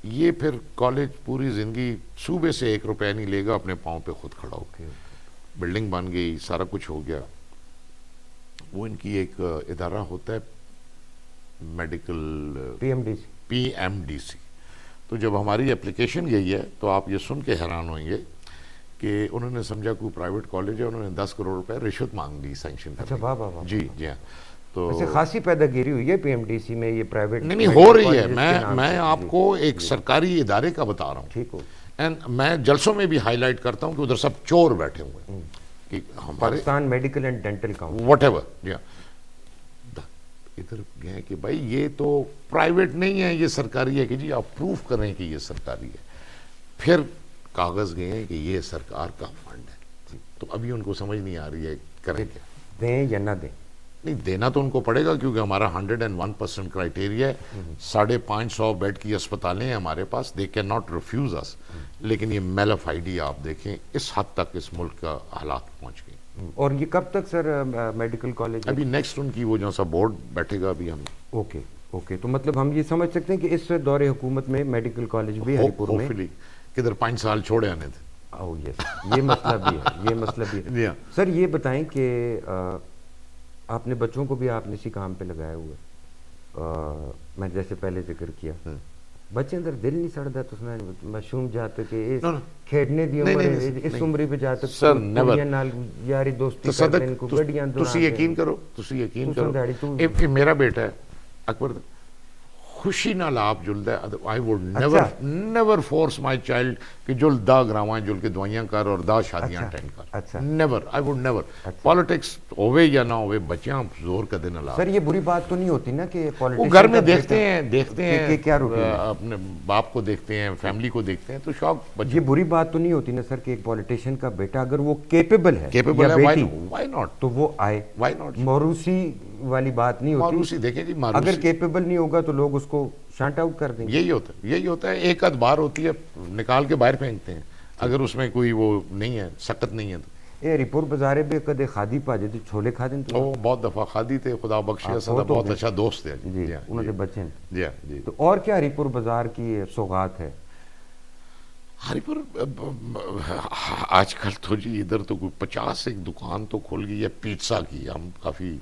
یہ پھر کالج پوری زندگی صوبے سے 1 روپے نہیں لے گا, اپنے پاؤں پہ خود کھڑا ہو کے. بلڈنگ بن گئی, سارا کچھ ہو گیا. وہ ان کی ایک ادارہ ہوتا ہے میڈیکل PMDC. تو جب ہماری اپلیکیشن گئی ہے تو آپ یہ سن کے حیران ہوئیں گے کہ انہوں نے سمجھا کوئی پرائیویٹ کالج ہے, انہوں نے 10 کروڑ روپے رشوت مانگ لی سینکشن کرنے. اچھا, واہ واہ واہ. جی جی ہاں, تو خاصی پیدا گیری ہوئی ہے PMDC میں, یہ پرائیویٹ نہیں ہو رہی ہے. میں آپ کو ایک سرکاری ادارے کا بتا رہا ہوں, ٹھیک ہو, اینڈ میں جلسوں میں بھی ہائی لائٹ کرتا ہوں کہ ادھر سب چور بیٹھے ہوئے ہیں کہ ہمارے Pakistan medical and dental council whatever. جی ادھر گئے کہ بھائی یہ تو پرائیویٹ نہیں ہے, یہ سرکاری ہے, کہ جی آپ پروف کریں کہ یہ سرکاری ہے. پھر کاغذ گئے ہیں کہ یہ سرکار کا فنڈ ہے. تو ابھی ان کو سمجھ نہیں آ رہی ہے کریں کیا, دیں یا نہ دیں. نہیں دینا تو ان کو پڑے گا کیونکہ ہمارا 101% کرائٹیریا ہے. 550 بیڈ کی اسپتالیں ہیں ہمارے پاس, دے کین ناٹ ریفیوز اس. لیکن یہ میل آف آئی ڈی آپ دیکھیں اس حد تک اس ملک کا حالات پہنچ گئے. اور یہ کب تک سر میڈیکل کالج؟ ابھی نیکسٹ ان کی وہ جو سا بورڈ بیٹھے گا ابھی ہم. اوکے اوکے, تو مطلب ہم یہ سمجھ سکتے ہیں کہ اس دور حکومت میں میڈیکل کالج بھی ہری پور میں کدھر 5 سال چھوڑے آنے تھے. او یس, یہ مسئلہ بھی ہے, یہ مسئلہ بھی ہے. سر یہ بتائیں کہ آپ نے بچوں کو بھی آپ نے اسی کام پہ لگایا ہوا ہے, میں جیسے پہلے ذکر کیا, بچے اندر دل نہیں سڑتا تو مشہوم جاتے کہ کھیڈنے دی عمر اس عمری پہ جاتے یاری دوستی کرتے ہیں, گڈیاں تسی یقین کرو, میرا بیٹا ہے اکبر, خوشی نال آپ جلد ہے. I would never force my child کہ جل دا گراواں جل کے دوائیاں کر اور دا شادیاں اٹینڈ کر. Never, I would never. Politics ہوئے یا نہ ہوئے بچیاں زور کا دن اللہ. سر یہ بری بات تو نہیں ہوتی نا کہ وہ گھر میں دیکھتے ہیں کیا اپنے باپ کو دیکھتے ہیں, فیملی کو دیکھتے ہیں, تو شوق. یہ بری بات تو نہیں ہوتی نا سر کہ ایک پولیٹیشین کا بیٹا اگر وہ کیپیبل ہے why not, تو وہ آئے. why not, موروثی والی بات نہیں ہوتی. موروثی دیکھیں جی, اگر کیپیبل نہیں ہوگا تو لوگ اس کو شانٹ آؤٹ کر دیں گے. یہی ہوتا ہے. ایک آدھ بار ہوتی ہے نکال کے باہر پھینکتے ہیں اگر اس میں کوئی وہ نہیں ہے, سخت نہیں ہے. تو اے رپور بازارے بھی کدے کھادی پاجے تو چھولے کھا دیں تو بہت دفعہ کھادی تھے, خدا بخشے اسا بہت اچھا دوست ہے جی, انہوں نے بچے ہیں. جی تو اور کیا ہریپور بازار کی سوغات ہے؟ ہریپور آج کل تو جی ادھر تو کوئی 50 ایک دکان تو کھل گئی ہے پیزا کی. ہم کافی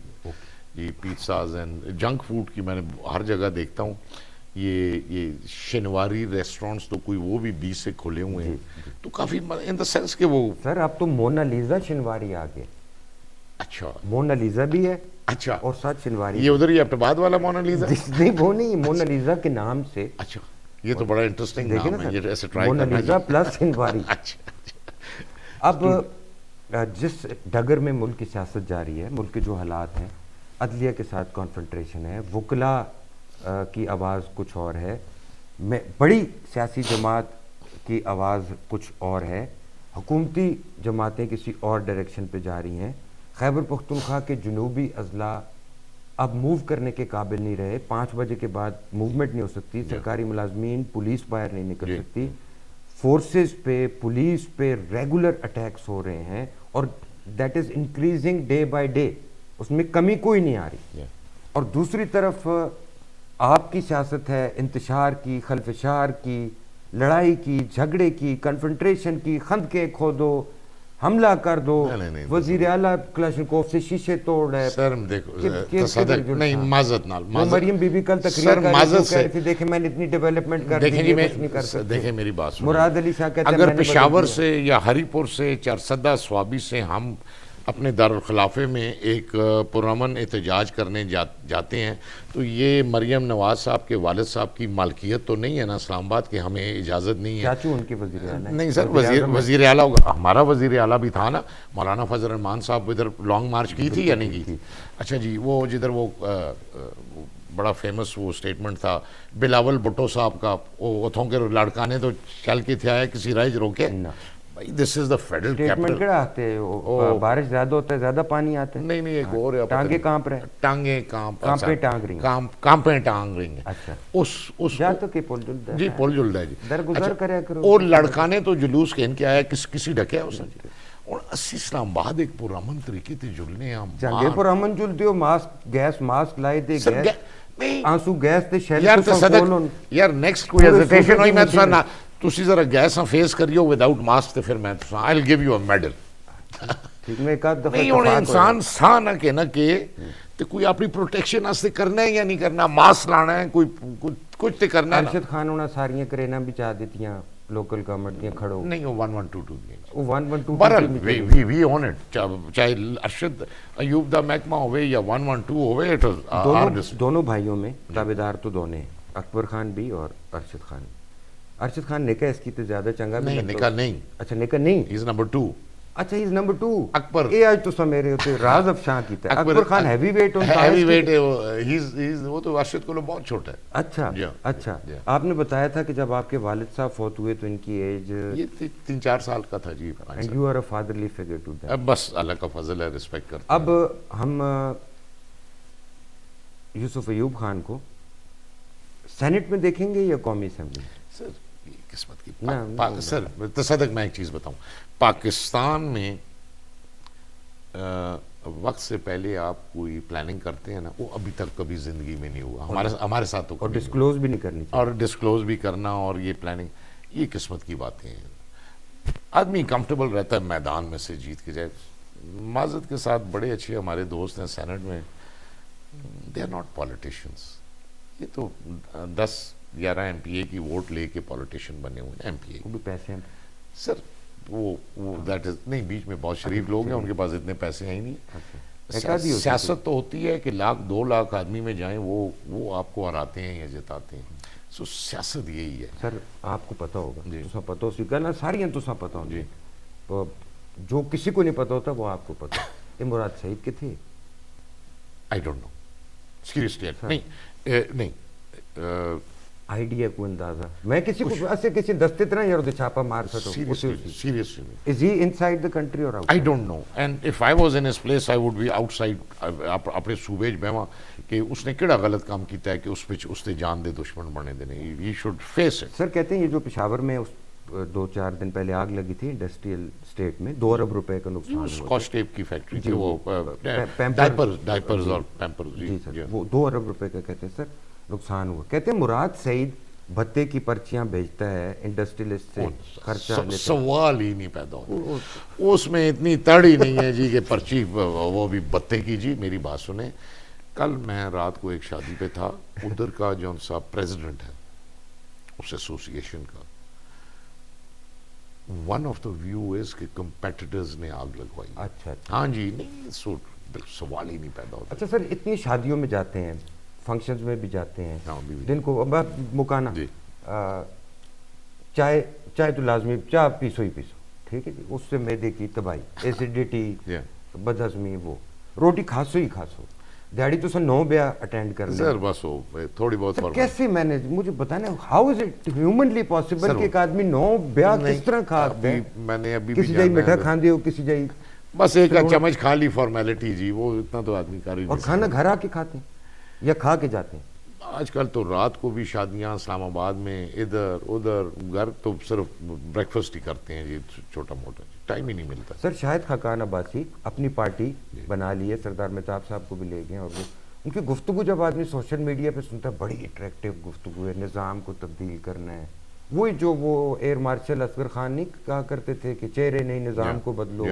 جی پیزاز اینڈ جنک فوڈ کی میں نے ہر جگہ دیکھتا ہوں. یہ شنواری ریسٹورنٹس تو کوئی وہ بھی 20 سے کھلے ہوئے ہیں. تو کافی ان دا سینس کہ وہ سر اب تو مونا لیزا شنواری آ گئے. اچھا, مونا لیزا بھی ہے, اچھا, اور ساتھ شنواری. یہ ادھر ہی اپنے بعد والا مونا لیزا نہیں, وہ نہیں, مونا لیزا کے نام سے. اچھا, یہ تو بڑا انٹرسٹنگ نام ہے, یہ ایسے ٹرائی مونا کرنا. Lisa plus Shinwari. اچھا, اب جس ڈگر میں ملک کی سیاست جاری ہے, ملک کے جو حالات ہیں, عدلیہ کے ساتھ کانفرنٹریشن ہے, وکلا کی آواز کچھ اور ہے، میں بڑی سیاسی جماعت کی آواز کچھ اور ہے، حکومتی جماعتیں کسی اور ڈائریکشن پہ جا رہی ہیں، خیبر پختونخوا کے جنوبی اضلاع اب موو کرنے کے قابل نہیں رہے، 5 بجے کے بعد موومنٹ نہیں ہو سکتی، سرکاری ملازمین پولیس باہر نہیں نکل سکتی، فورسز پہ پولیس پہ ریگولر اٹیکس ہو رہے ہیں، اور that is increasing day by day, اس میں کمی کوئی نہیں آ رہی. اور دوسری طرف آپ کی سیاست ہے انتشار کی، خلفشار کی، لڑائی کی، جھگڑے کی، کنفرنٹریشن کی، خندقیں کھودو، حملہ کر دو، وزیر اعلیٰ کلاشنکوف سے شیشے توڑ رہے. سر دیکھو تصدق نہیں معذرت نال مریم بی بی کل تقریر کر رہی تھی، دیکھیں میں نے اتنی ڈیولپمنٹ کر دی ہے، کچھ نہیں کر سکتے. دیکھیں میری بات سنیں، مراد علی شاہ کہتے ہیں اگر پشاور سے یا ہری پور سے چارسدہ سوابی سے ہم اپنے دارالخلافے میں ایک پرامن احتجاج کرنے جاتے ہیں تو یہ مریم نواز صاحب کے والد صاحب کی مالکیت تو نہیں ہے نا اسلام آباد کہ ہمیں اجازت نہیں ہے. چاچو ان کے وزیر اعلیٰ نہیں سر، وزیر اعلیٰ ہمارا وزیر اعلیٰ بھی تھا نا، مولانا فضل الرحمان صاحب ادھر لانگ مارچ کی تھی یا نہیں کی تھی؟ اچھا جی، وہ جدھر وہ بڑا فیمس وہ سٹیٹمنٹ تھا بلاول بھٹو صاحب کا، وہ اتھوں کے لڑکا نے تو چل کے تھے آیا کسی رائج روکے. دس از دا فیڈرل سٹیٹمنٹ کیا آتے ہیں، بارش زیادہ ہوتا ہے زیادہ پانی آتا ہے. نہیں ایک اور ٹانگیں کانپ رہے، ٹانگیں کانپیں ٹانگ رہی ہیں، کانپیں ٹانگ رہی ہیں. اچھا اس جا تو کہ پول جلد جی پول جلد ہے جی، درگزر کریا کرو. اور لڑکا نے تو جلوس کہن کے آیا کسی ڈھکے اس نے، اور اسی اسلام آباد ایک پرامن طریقے تے جلنے ہم جنگے پرامن جل دیو، ماسک گیس ماسک لائے دے، گیس آنسو گیس تے شیل یار تو سنکولن یار نیکسٹ کوئی ہیزیٹیشن ہوئی میں تو نہ تسی ذرا گیس فیس کریو وداؤٹ ماسک تے پھر میں تو I will give you a medal. ٹھیک میں ایک آدھ دفعہ نہیں ہونے انسان سا نہ کہ نہ کہ تے کوئی اپنی پروٹیکشن واسطے کرنا ہے یا نہیں کرنا، ماسک لانا ہے، کوئی کچھ تے کرنا ہے. ارشد خان ہونا ساریاں کرینا بھی چاہ دیتیاں لوکل گورنمنٹ دیاں کھڑو، نہیں وہ 1122 دی وہ 112 بہرحال وی اون اٹ، چاہے ارشد ایوب دا محکمہ ہوئے یا 112 ہوئے، اٹ واز دونوں بھائیوں میں تابعدار تو دونے ہیں، اکبر خان بھی اور ارشد خان. ارشد خان نکاح اس کی تو زیادہ چنگا بھی نہیں نکاح نہیں. اچھا نکاح نہیں، ہی از نمبر 2. اچھا ہی از نمبر 2. اکبر یہ آج تو سمیرے ہوتے راز افشاں کیتا ہے. اکبر خان ہیوی ویٹ ہوتا ہے، ہیوی ویٹ ہے وہ تو ارشد کو بہت چھوٹا ہے. اچھا اچھا. آپ نے بتایا تھا کہ جب آپ کے والد صاحب فوت ہوئے تو ان کی ایج یہ 3-4 سال کا تھا جی. And you are a fatherly figure to them. بس اللہ کا فضل ہے، رسپیکٹ کرتے ہیں. اب ہم یوسف ایوب خان کو سینٹ میں دیکھیں گے یا قومی اسمبلی؟ سر قسمت کی سر تصدق میں ایک چیز بتاؤں، پاکستان میں وقت سے پہلے آپ کوئی پلاننگ کرتے ہیں نا، وہ ابھی تک کبھی زندگی میں نہیں ہوا ہمارے ساتھ تو، اور ڈسکلوز بھی نہیں کرنی چاہیے، اور ڈسکلوز بھی کرنا، اور یہ پلاننگ یہ قسمت کی باتیں ہیں. آدمی کمفرٹیبل رہتا ہے میدان میں سے جیت کے جائے. معذرت کے ساتھ بڑے اچھے ہمارے دوست ہیں سینٹ میں، دے آر ناٹ پالیٹیشینس. یہ تو 10-11 ایم پی اے کی ووٹ لے کے پالیٹیشین بنے ہوئے ہیں. ایم پی اے وہ بھی پیسے ہیں سر، وہ دیٹ از نہیں، بیچ میں بہت شریف لوگ ہیں، ان کے پاس اتنے پیسے ہیں ہی نہیں. سیاست تو ہوتی ہے کہ 1,00,000-2 لاکھ آدمی میں جائیں وہ آپ کو ہراتے ہیں یا جتاتے ہیں. سو سیاست یہی ہے. سر آپ کو پتہ ہوگا، تسا پتہ ہو سی گل ساری تسا پتہ ہو جی، جو کسی کو نہیں پتہ ہوتا وہ آپ کو پتہ. یہ مراد سعید کے تھے؟ I don't know seriously. نہیں آئیڈیا کو اندازہ میں کسی کو ایسے کسی دستے طرح یار چھاپا مار سکتا seriously. Is he inside the country اور out? I don't know, and if I was in his place I would be outside اپنے صوبے چ بہواں کہ اس نے کیڑا غلط کام کیتا ہے کہ اس تے جان دے دشمن بنے دینے. He should face it. Sir کہتے ہیں یہ جو پشاور میں 2-4 دن پہلے آگ لگی تھی انڈسٹریل اسٹیٹ میں، 2 ارب روپے کا نقصان ہوا. اسکاچ ٹیپ کی فیکٹری تھی، وہ ڈائپرز اور پیمپرز. جی سر، وہ 2 ارب روپے کا کہتے ہیں سر نقصان ہوا. کہتے ہیں مراد سعید بھتے کی پرچیاں بھیجتا ہے انڈسٹریلسٹ سے، خرچہ لیتا ہے. سوال ہی نہیں پیدا ہوتا اس میں، اتنی تڑ ہی نہیں ہے جی کہ پرچی وہ بھی بھتے کی. جی میری بات سنیں، کل میں رات کو ایک شادی پہ تھا، ادھر کا جو صاحب پریزیڈنٹ ہے اس ایسوسیشن کا، one of the view is کہ کمپیٹیٹرز نے آگ لگوائی. اچھا ہاں جی، نہیں سوال ہی نہیں پیدا ہوتا. اچھا سر، اتنی شادیوں میں جاتے ہیں، فنکشنز میں بھی جاتے ہیں، دن کو مکانا چائے تو لازمی، چائے پیسو ہی پیسو، ٹھیک ہے جی، اس سے معدے کی تباہی، ایسیڈیٹی، بد ہضمی، وہ روٹی کھاسو ہی کھاسو. ڈیڈی تو سر 9 بیاہ اٹینڈ کر لیں سر بس ہو تھوڑی بہت سر، فرمائیں. کیسے مینج مجھے بتائیں how is it humanly possible کہ ایک آدمی 9 بیاہ کس طرح کھا سکتا ہے؟ میں نے ابھی بھی کسی جائی جانا میٹھا ہے کھاندے ہو، کسی جائی بس ایک چمچ کھا لی فارمیلٹی جی، وہ اتنا تو آدمی کر ہی اور نہیں کھانا سکتا. گھر آ کے کھاتے ہیں یا کھا کے جاتے ہیں؟ آج کل تو رات کو بھی شادیاں اسلام آباد میں ادھر ادھر، گھر تو صرف بریکفسٹ ہی کرتے ہیں جی، چھوٹا موٹا، ٹائم ہی نہیں ملتا. سر شاہد خاقان عباسی اپنی پارٹی بنا لی ہے، سردار مہتاب صاحب کو بھی لے گئے، اور وہ ان کی گفتگو جب آدمی سوشل میڈیا پہ سنتا ہے بڑی اٹریکٹیو گفتگو ہے، نظام کو تبدیل کرنا ہے. وہی جو وہ ایئر مارشل اصغر خان نہیں کہا کرتے تھے کہ چہرے نہیں نظام کو بدلو،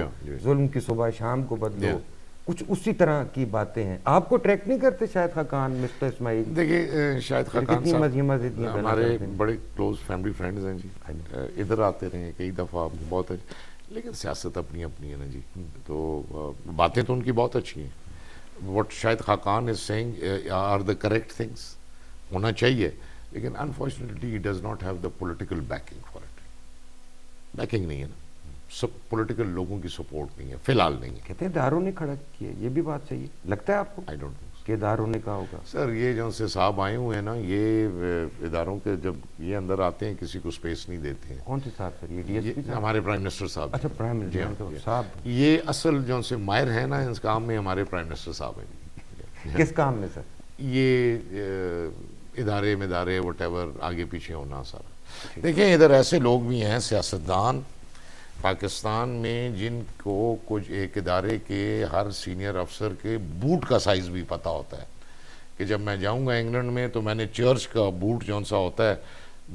ظلم کی صبح شام کو بدلو، کچھ اسی طرح کی باتیں ہیں. آپ کو ٹریک نہیں کرتے شاہد خاقان، مسٹر اسماعیل؟ دیکھیے شاہد خاقان صاحب صاحب ہمارے بڑے کلوز فیملی فرینڈز ہیں جی، ادھر آتے رہے ہیں کئی دفعہ، بہت اچھے، لیکن سیاست اپنی اپنی ہے نا جی، تو باتیں تو ان کی بہت اچھی ہیں. What Shahid Khaqan is saying are the correct things, ہونا چاہیے، لیکن unfortunately he does not have the political backing for it. Backing نہیں ہے نا، سب پولیٹیکل لوگوں کی سپورٹ نہیں ہے فی الحال، نہیں ہے. کہتے ہیں اداروں نے کھڑا کیا، یہ بھی بات صحیح ہے لگتا ہے آپ کو آئی ڈونٹ نو کہ اداروں نے کہا ہوگا؟ سر، یہ جو سے صاحب آئے ہوئے ہیں نا، یہ اداروں کے جب یہ اندر آتے ہیں کسی کو سپیس نہیں دیتے ہیں. کون سے صاحب سر؟ یہ ڈی ایس پی صاحب؟ ہمارے پرائم منسٹر صاحب. اچھا پرائم منسٹر صاحب. یہ اصل جو سے ماہر ہیں نا اس کام میں، ہمارے پرائم منسٹر صاحب ہیں. کس کام میں سر؟ یہ ادارے مدارے وٹ ایور آگے پیچھے ہونا سارا. دیکھیں ادھر ایسے لوگ بھی ہیں سیاستدان پاکستان میں جن کو کچھ ایک ادارے کے ہر سینئر افسر کے بوٹ کا سائز بھی پتہ ہوتا ہے کہ جب میں جاؤں گا انگلینڈ میں تو میں نے چرچ کا بوٹ جون سا ہوتا ہے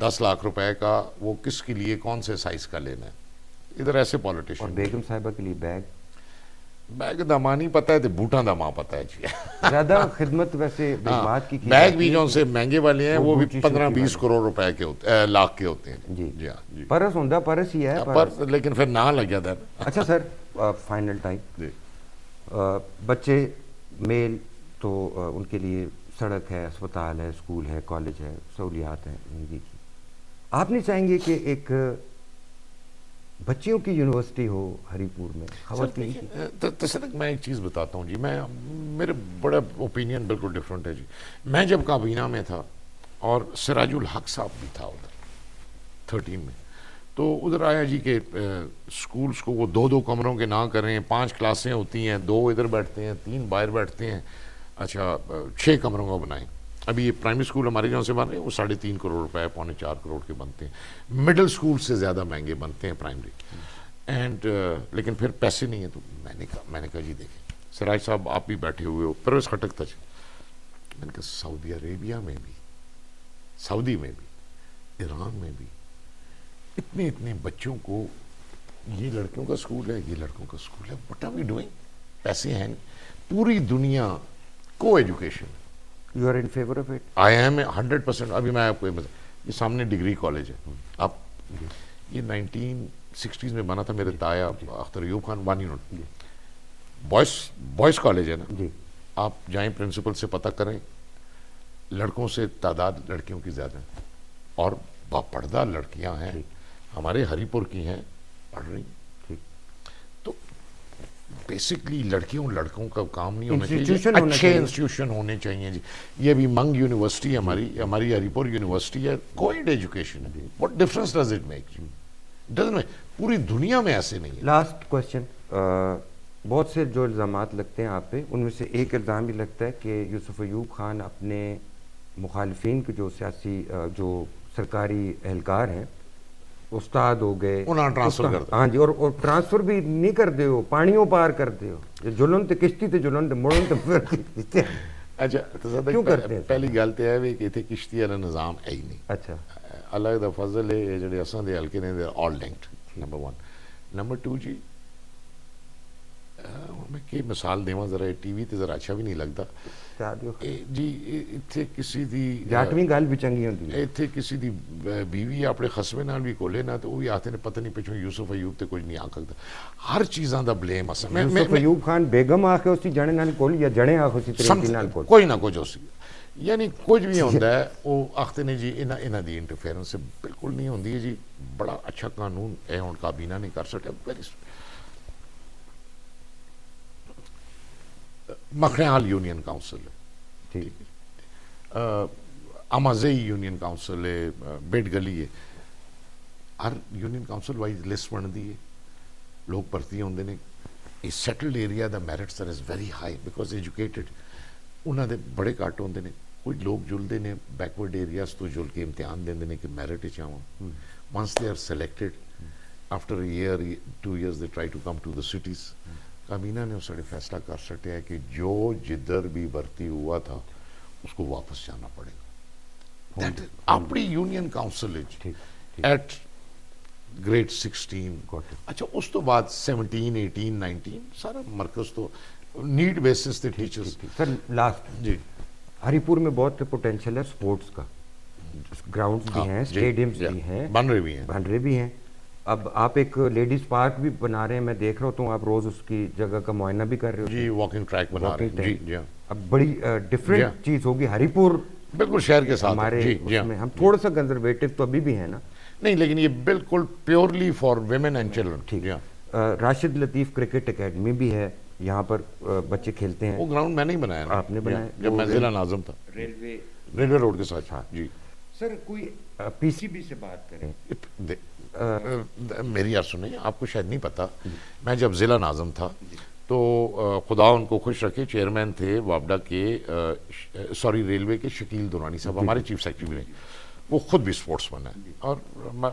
10 لاکھ روپے کا، وہ کس کے لیے کون سے سائز کا لینا ہے. ادھر ایسے اور پولیٹیشن. بیگم صاحبہ کے لیے بیگ داما نہیں پتہ ہے تو بوٹاں داما پتہ ہے جی. زیادہ خدمت ویسے بات کی بیگ بھی جو سے مہنگے والے ہیں وہ بھی 15-20 کروڑ روپے کے ہوتے ہیں، لاکھ کے ہوتے ہیں جی. جی ہاں جی. پرس ہوندہ پرس ہی ہے پر لیکن پھر نہ لگ جاتا ہے. اچھا سر، فائنل ٹائم جی. بچے میل تو ان کے لیے سڑک ہے، اسپتال ہے، اسکول ہے، کالج ہے، سہولیات ہیں زندگی کی. آپ نہیں چاہیں گے کہ ایک بچیوں کی یونیورسٹی ہو ہری پور میں، خواتین کی؟ تصدق میں ایک چیز بتاتا ہوں جی، میرے بڑا اوپینین بالکل ڈفرینٹ ہے جی. میں جب کابینہ میں تھا اور سراج الحق صاحب بھی تھا ادھر 13 میں، تو ادھر آیا جی کہ اسکولس کو وہ 2 کمروں کے نہ کریں، 5 کلاسیں ہوتی ہیں، 2 ادھر بیٹھتے ہیں، 3 باہر بیٹھتے ہیں، اچھا 6 کمروں کا بنائیں. ابھی یہ پرائمری اسکول ہمارے جہاں سے بن رہے ہیں وہ 3.5 کروڑ روپے 3.25 کروڑ کے بنتے ہیں. مڈل اسکول سے زیادہ مہنگے بنتے ہیں پرائمری. اینڈ لیکن پھر پیسے نہیں ہیں. تو میں نے کہا جی دیکھیں سراج صاحب آپ بھی بیٹھے ہوئے ہو، پرویز خٹک تھا. میں نے کہا سعودی عربیہ میں بھی، سعودی میں بھی، ایران میں بھی اتنے بچوں کو، یہ لڑکیوں کا اسکول ہے، یہ لڑکوں کا اسکول ہے، واٹ آر وی ڈوئنگ؟ پیسے ہیں نہیں. پوری دنیا کو education. You are in favour of it? I am 100%. ابھی میں آپ کو یہ سامنے ڈگری کالج ہے، آپ یہ 1960s میں بنا تھا. میرے تایا اختر ایوب خان وانی نوٹ بوائز کالج ہے نا جی. آپ جائیں پرنسپل سے پتہ کریں، لڑکوں سے تعداد لڑکیوں کی زیادہ ہے، اور باپردہ لڑکیاں ہیں ہمارے ہری پور کی ہیں پڑھ رہی. تو بیسکلی لڑکیوں لڑکوں کا کام نہیں ہونا چاہیے، اچھے انسٹیٹیوشن ہونے چاہیے جی. یہ بھی منگ یونیورسٹی ہے ہماری ہری پور یونیورسٹی ہے، کوئیڈ ایجوکیشن ہے. What difference does it make? پوری دنیا میں ایسے نہیں ہے. لاسٹ کوشچن، بہت سے جو الزامات لگتے ہیں آپ پہ، ان میں سے ایک الزام یہ لگتا ہے کہ یوسف ایوب خان اپنے مخالفین کے جو سیاسی جو سرکاری اہلکار ہیں، استاد ہو گئے، انہاں ٹرانسفر کر دو. ہاں جی، اور ٹرانسفر بھی نہیں کر دے ہو، پانیوں پار کر دے ہو، جلن تے کشتی تے جلن تے مڑن تے. اچھا کیوں کرتے ہیں؟ پہلی گل تو ہے کہ اتنے کشتی والا نظام ہے ہی نہیں. اچھا اللہ دا فضل ہے جڑے اساں دے حلقے نے آل لنکڈ. نمبر 1. نمبر 2 جی، میں کہ مثال دیواں ذرا ٹی وی تے ذرا اچھا بھی نہیں لگتا جی. اتنے کسی دی جاٹویں گل بھی چنگی ہوندی ہے، اتنے کسی دی بیوی اپنے خسمے نال بھی کولے نا تو وہ بھی آتے نے پتہ نہیں پچھوں یوسف ایوب تے کچھ نہیں آ سکتا. ہر چیزاں دا بلیم اصل یوسف ایوب خان بیگم آکھے اسی جنے نال کول یا جنے آکھے اسی طریقے نال کول، کوئی نہ کچھ اسی، یعنی کچھ بھی ہوتا ہے وہ آختے نے جی انہاں دی انٹرفیئرنس سے بالکل نہیں ہوندی ہے جی. بڑا اچھا قانون اے ہن کابینہ نہیں کر سکتا. مکھنیال یونین کاؤنسل ہے, ٹھیک امازئی یونین کاؤنسل ہے, بیٹ گلی ہے, ہر یونین کاؤنسل وائز لسٹ بنتی ہے, لوگ بھرتی ہوندے نے. اے سیٹلڈ ایریا دا merits are is very high because educated, انہاں دے بڑے کٹ ہوندے نے. کوئی لوگ جلدے نے بیکورڈ ایریاز تو جل کے امتحان دیندے نے کہ میرٹ وچ آواں. Once they are selected after a year 2 years they try to come to the cities. کابینہ نے اس فیصلہ کر سکتے ہے کہ جو جدھر بھی بھرتی ہوا تھا اس کو واپس جانا پڑے گا. دیٹ اپنی یونین کاؤنسل ایٹ گریڈ 16. اچھا اس تو بعد 17 18 19 سارا مرکز تو نیڈ بیسس تے ٹیچرز. سر لاسٹ جی ہری پور میں بہت پوٹینشیل ہے سپورٹس کا, گراؤنڈس بھی ہیں, اسٹیڈیمس بھی ہیں, بن رہے بھی ہیں, بن رہے بھی ہیں. اب آپ ایک لیڈیز پارک بھی بنا رہے ہیں, میں دیکھ رہا ہوں, آپ روز اس کی جگہ کا معائنہ بھی کر رہے ہو. جی واکنگ ٹریک بنا رہے ہیں. جی جی اب بڑی ڈفرینٹ چیز ہوگی ہری پور بالکل شہر کے ساتھ. ہمارے جی اس میں ہم تھوڑا سا کنزرویٹو تو ابھی بھی ہیں نا. نہیں لیکن یہ بالکل purely for women and children. ٹھیک. راشد لطیف کرکٹ اکیڈمی بھی ہے, یہاں پر بچے کھیلتے ہیں. وہ گراؤنڈ میں نہیں بنایا, آپ نے بنایا جب میں ضلع ناظم تھا ریلوے روڈ کے ساتھ. جی سر کوئی پی سی بی سے بات کریں. میری یار سنیں, آپ کو شاید نہیں پتا, میں جب ضلع ناظم تھا تو خدا ان کو خوش رکھے چیئرمین تھے وابڈا کے, ریلوے کے شکیل دورانی صاحب, ہمارے چیف سیکرٹری بھی رہے. وہ خود بھی سپورٹس مین ہے اور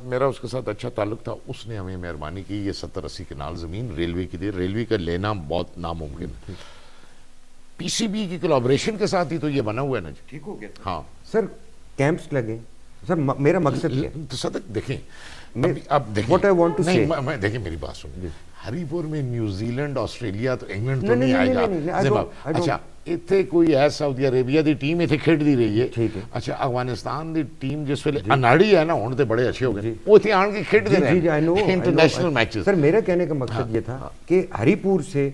میرا اس کے ساتھ اچھا تعلق تھا. اس نے ہمیں مہربانی کی, یہ 70-80 کنال زمین ریلوے کی دی. ریلوے کا لینا بہت ناممکن ہے. پی سی بی کی کولابریشن کے ساتھ ہی تو یہ بنا ہوا ہے نا. ٹھیک ہو گیا. ہاں سر کیمپس لگے. سر میرا مقصد کیا ہے, صدق دیکھیں, اب دیکھیں what I want to say. میں دیکھیں میری بات سنیں, ہری پور میں نیوزی لینڈ آسٹریلیا تو انگلینڈ تو نہیں آئے گا. اچھا اتنے کوئی ہے سعودی عربیہ دی ٹیم اتنے کھیڈ دی رہی ہے. اچھا افغانستان دی ٹیم جس ویلے اناڑی ہے نا, ہوں تو بڑے اچھے ہو گئے, وہ اتنے آن کے کھیڈ دے رہے ہیں انٹرنیشنل میچز. سر میرا کہنے کا مقصد یہ تھا کہ ہری پور سے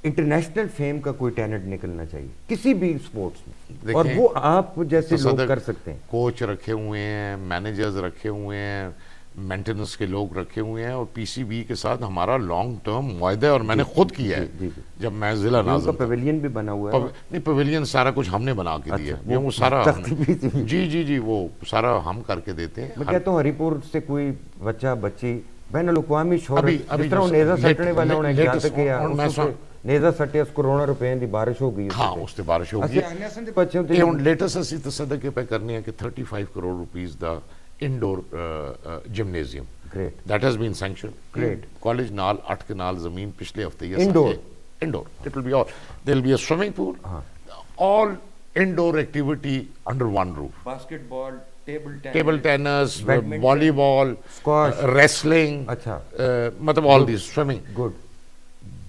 انٹرنیشنل فیم کا کوئی ٹیلنٹ نکلنا چاہیے کسی بھی سپورٹس میں, اور وہ آپ جیسے لوگ کر سکتے ہیں. کوچ رکھے ہوئے ہیں, مینیجرز رکھے ہوئے ہیں, مینٹیننس کے لوگ رکھے ہوئے ہیں, اور پی سی بی کے ساتھ ہمارا لانگ ٹرم معاہدہ ہے, اور میں نے خود کیا ہے جب میں ضلع ناظم تھا. پویلین بھی بنا ہوا ہے. نہیں پویلین سارا کچھ ہم نے بنا کے دیا ہے, وہ سارا جی وہ سارا ہم کر کے دیتے ہیں. میں کہتا ہوں ہری پور سے کوئی بچہ بچی بین الاقوامی شہرت جس طرح نیزا سٹنے والا ہونے کیا تھا کہ نیزا سٹے اس کروڑا روپے دی بارش ہو گئی. ہاں اس تے بارش ہو گئی. ہن لیٹسٹ اسی تصدقے پہ کرنی ہے کہ 35 کروڑ روپیز دا indoor gymnasium. Great. That has been sanctioned. Great. College نال 8 کنال زمین پچھلے ہفتے یہ Indore. It will be all. There will be a swimming pool. All indoor activity under one roof. Basketball, table tennis, volleyball, squash, wrestling. اچھا مطلب all these swimming. Good.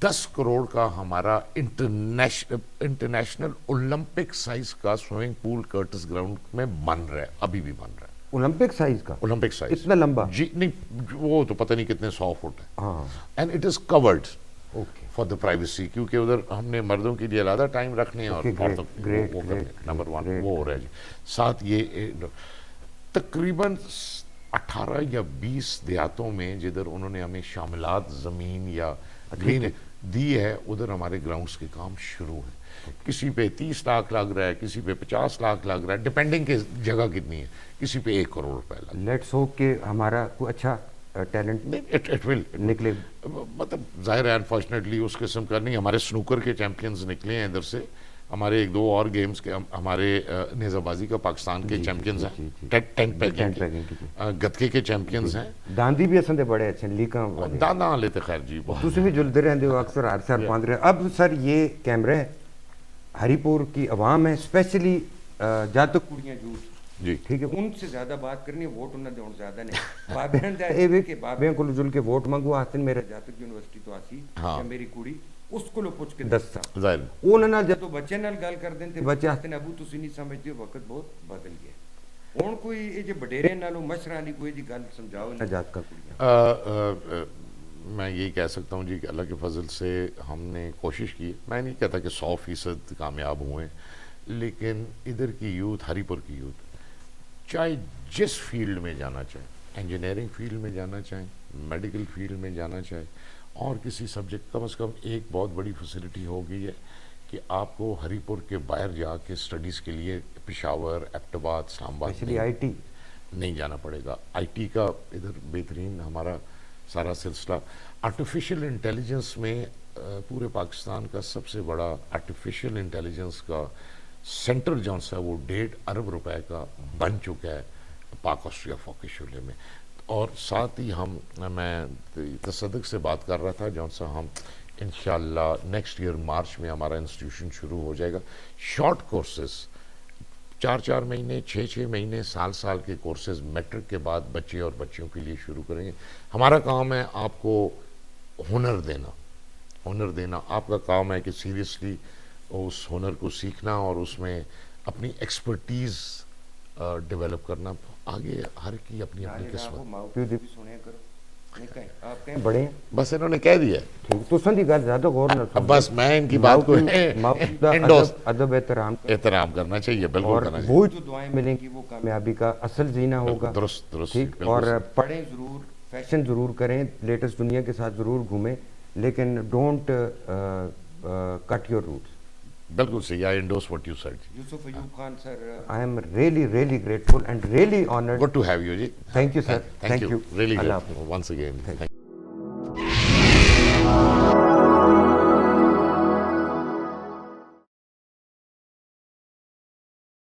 10 crore کا ہمارا international Olympic size کا سوئمنگ پول کرٹس گراؤنڈ میں بن رہا ہے, ابھی بھی بن رہا ہے. اولمپک سائز کا؟ اولمپک سائز اتنا لمبا؟ جی نہیں, وہ تو پتہ نہیں کتنے 100 فٹ ہے. And it is chord for the privacy, کیونکہ ادھر ہم نے مردوں کے لیے علیحدہ ٹائم رکھنے ہیں اور نمبر 1 وہ ہو رہا ہے جی. ساتھ یہ تقریباً 18 یا 20 دیہاتوں میں جدھر انہوں نے ہمیں شاملات زمین یا گرین دی ہے, ادھر ہمارے گراؤنڈس کے کام شروع ہیں. کسی پہ 30 لاکھ لگ رہا ہے, کسی پہ 50 لاکھ لگ رہا ہے, ڈیپینڈنگ کہ جگہ کتنی ہے, کسی پہ 1 کروڑ روپے لگ. لیٹس ہوپ کہ ہمارا کوئی اچھا ٹیلنٹ اٹ ول نکلے. مطلب ظاہر ہے انفارچونیٹلی اس قسم کا نہیں. ہمارے سنوکر کے چیمپئنز نکلے ہیں ادھر سے, ہمارے 1-2 اور گیمز کے, ہمارے نیزہ بازی کا پاکستان کے چیمپئنز ہیں, ٹینٹ پیکنگ, گتکے کے چیمپئنز ہیں. داندی بھی اصل بڑے اچھے لیکاں دانداں لیتے خیر جی بہت. تسی بھی جلدے رہندے ہو اکثر ہر سال پاندھ رہے. اب سر یہ کیمرے ہری پور کی عوام ہے, اسپیشلی جد تک کڑیاں جوس جی ٹھیک ہے, ان سے زیادہ بات کرنی ہے, ووٹ انہاں دے ہن زیادہ نہیں. بابیاں دا اے وی کہ بابیاں کول جل کے ووٹ منگو آتے میرے جد تک یونیورسٹی تو آسی یا میری کڑی اس کو پوچھ کے دستا ظاہر انہاں نال جدوں بچے نال گل کر دین تے بچے آتے نے ابو تسی نہیں سمجھدے, وقت بہت بدل گیا. ہن کوئی اے جے بڈیرے نالوں مشراں دی کوئی دی گل سمجھاؤ نہ جات کا کڑیاں. میں یہی کہہ سکتا ہوں جی کہ اللہ کے فضل سے ہم نے کوشش کی. میں نہیں کہتا کہ 100% کامیاب ہوئے, لیکن ادھر کی یوتھ, ہری پور کی یوتھ, چاہے جس فیلڈ میں جانا چاہے, انجینئرنگ فیلڈ میں جانا چاہیں, میڈیکل فیلڈ میں جانا چاہے, اور کسی سبجیکٹ, کم از کم ایک بہت بڑی فیسلٹی ہو گئی ہے کہ آپ کو ہری پور کے باہر جا کے اسٹڈیز کے لیے پشاور، ایبٹ آباد، اسلام آباد اسپیشلی آئی ٹی نہیں جانا پڑے گا. آئی ٹی کا ادھر بہترین ہمارا سارا سلسلہ. آرٹیفیشیل انٹیلیجنس میں پورے پاکستان کا سب سے بڑا آرٹیفیشیل انٹیلیجنس کا سینٹر جو سا وہ 1.5 ارب روپے کا بن چکا ہے پاک آسٹریا فوکی شعلے میں. اور ساتھ ہی میں تصدق سے بات کر رہا تھا جون سا ہم انشاءاللہ نیکسٹ ایئر مارچ میں ہمارا انسٹیٹیوشن شروع ہو جائے گا. شارٹ کورسز 4 مہینے، 6 مہینے، سال کے کورسز میٹرک کے بعد بچے اور بچیوں کے لیے شروع کریں گے. ہمارا کام ہے آپ کو ہنر دینا. آپ کا کام ہے کہ سیریسلی اس ہنر کو سیکھنا اور اس میں اپنی ایکسپرٹیز ڈیولپ کرنا. آگے ہر کی اپنی قسمت. آپ کہیں بڑے ہیں بس انہوں نے کہہ دیا تو سندھی گل زیادہ غور نہ سن. بس میں ان کی بات کو ادب احترام کرنا چاہیے، بالکل اور کرنا چاہیے. وہ جو دعائیں ملیں گی وہ کامیابی کا اصل زینہ ہوگا. درست ٹھیک. اور پڑھیں ضرور، فیشن ضرور کریں، لیٹسٹ دنیا کے ساتھ ضرور گھومیں، لیکن ڈونٹ کٹ یور روٹس. بالکل صحیح. I endorse what you said. Yusuf Ayub Khan sir, I am really grateful and really honored. Good to have you, ji. Thank you sir. Thank you. Really Allah good. Once again. Thank you.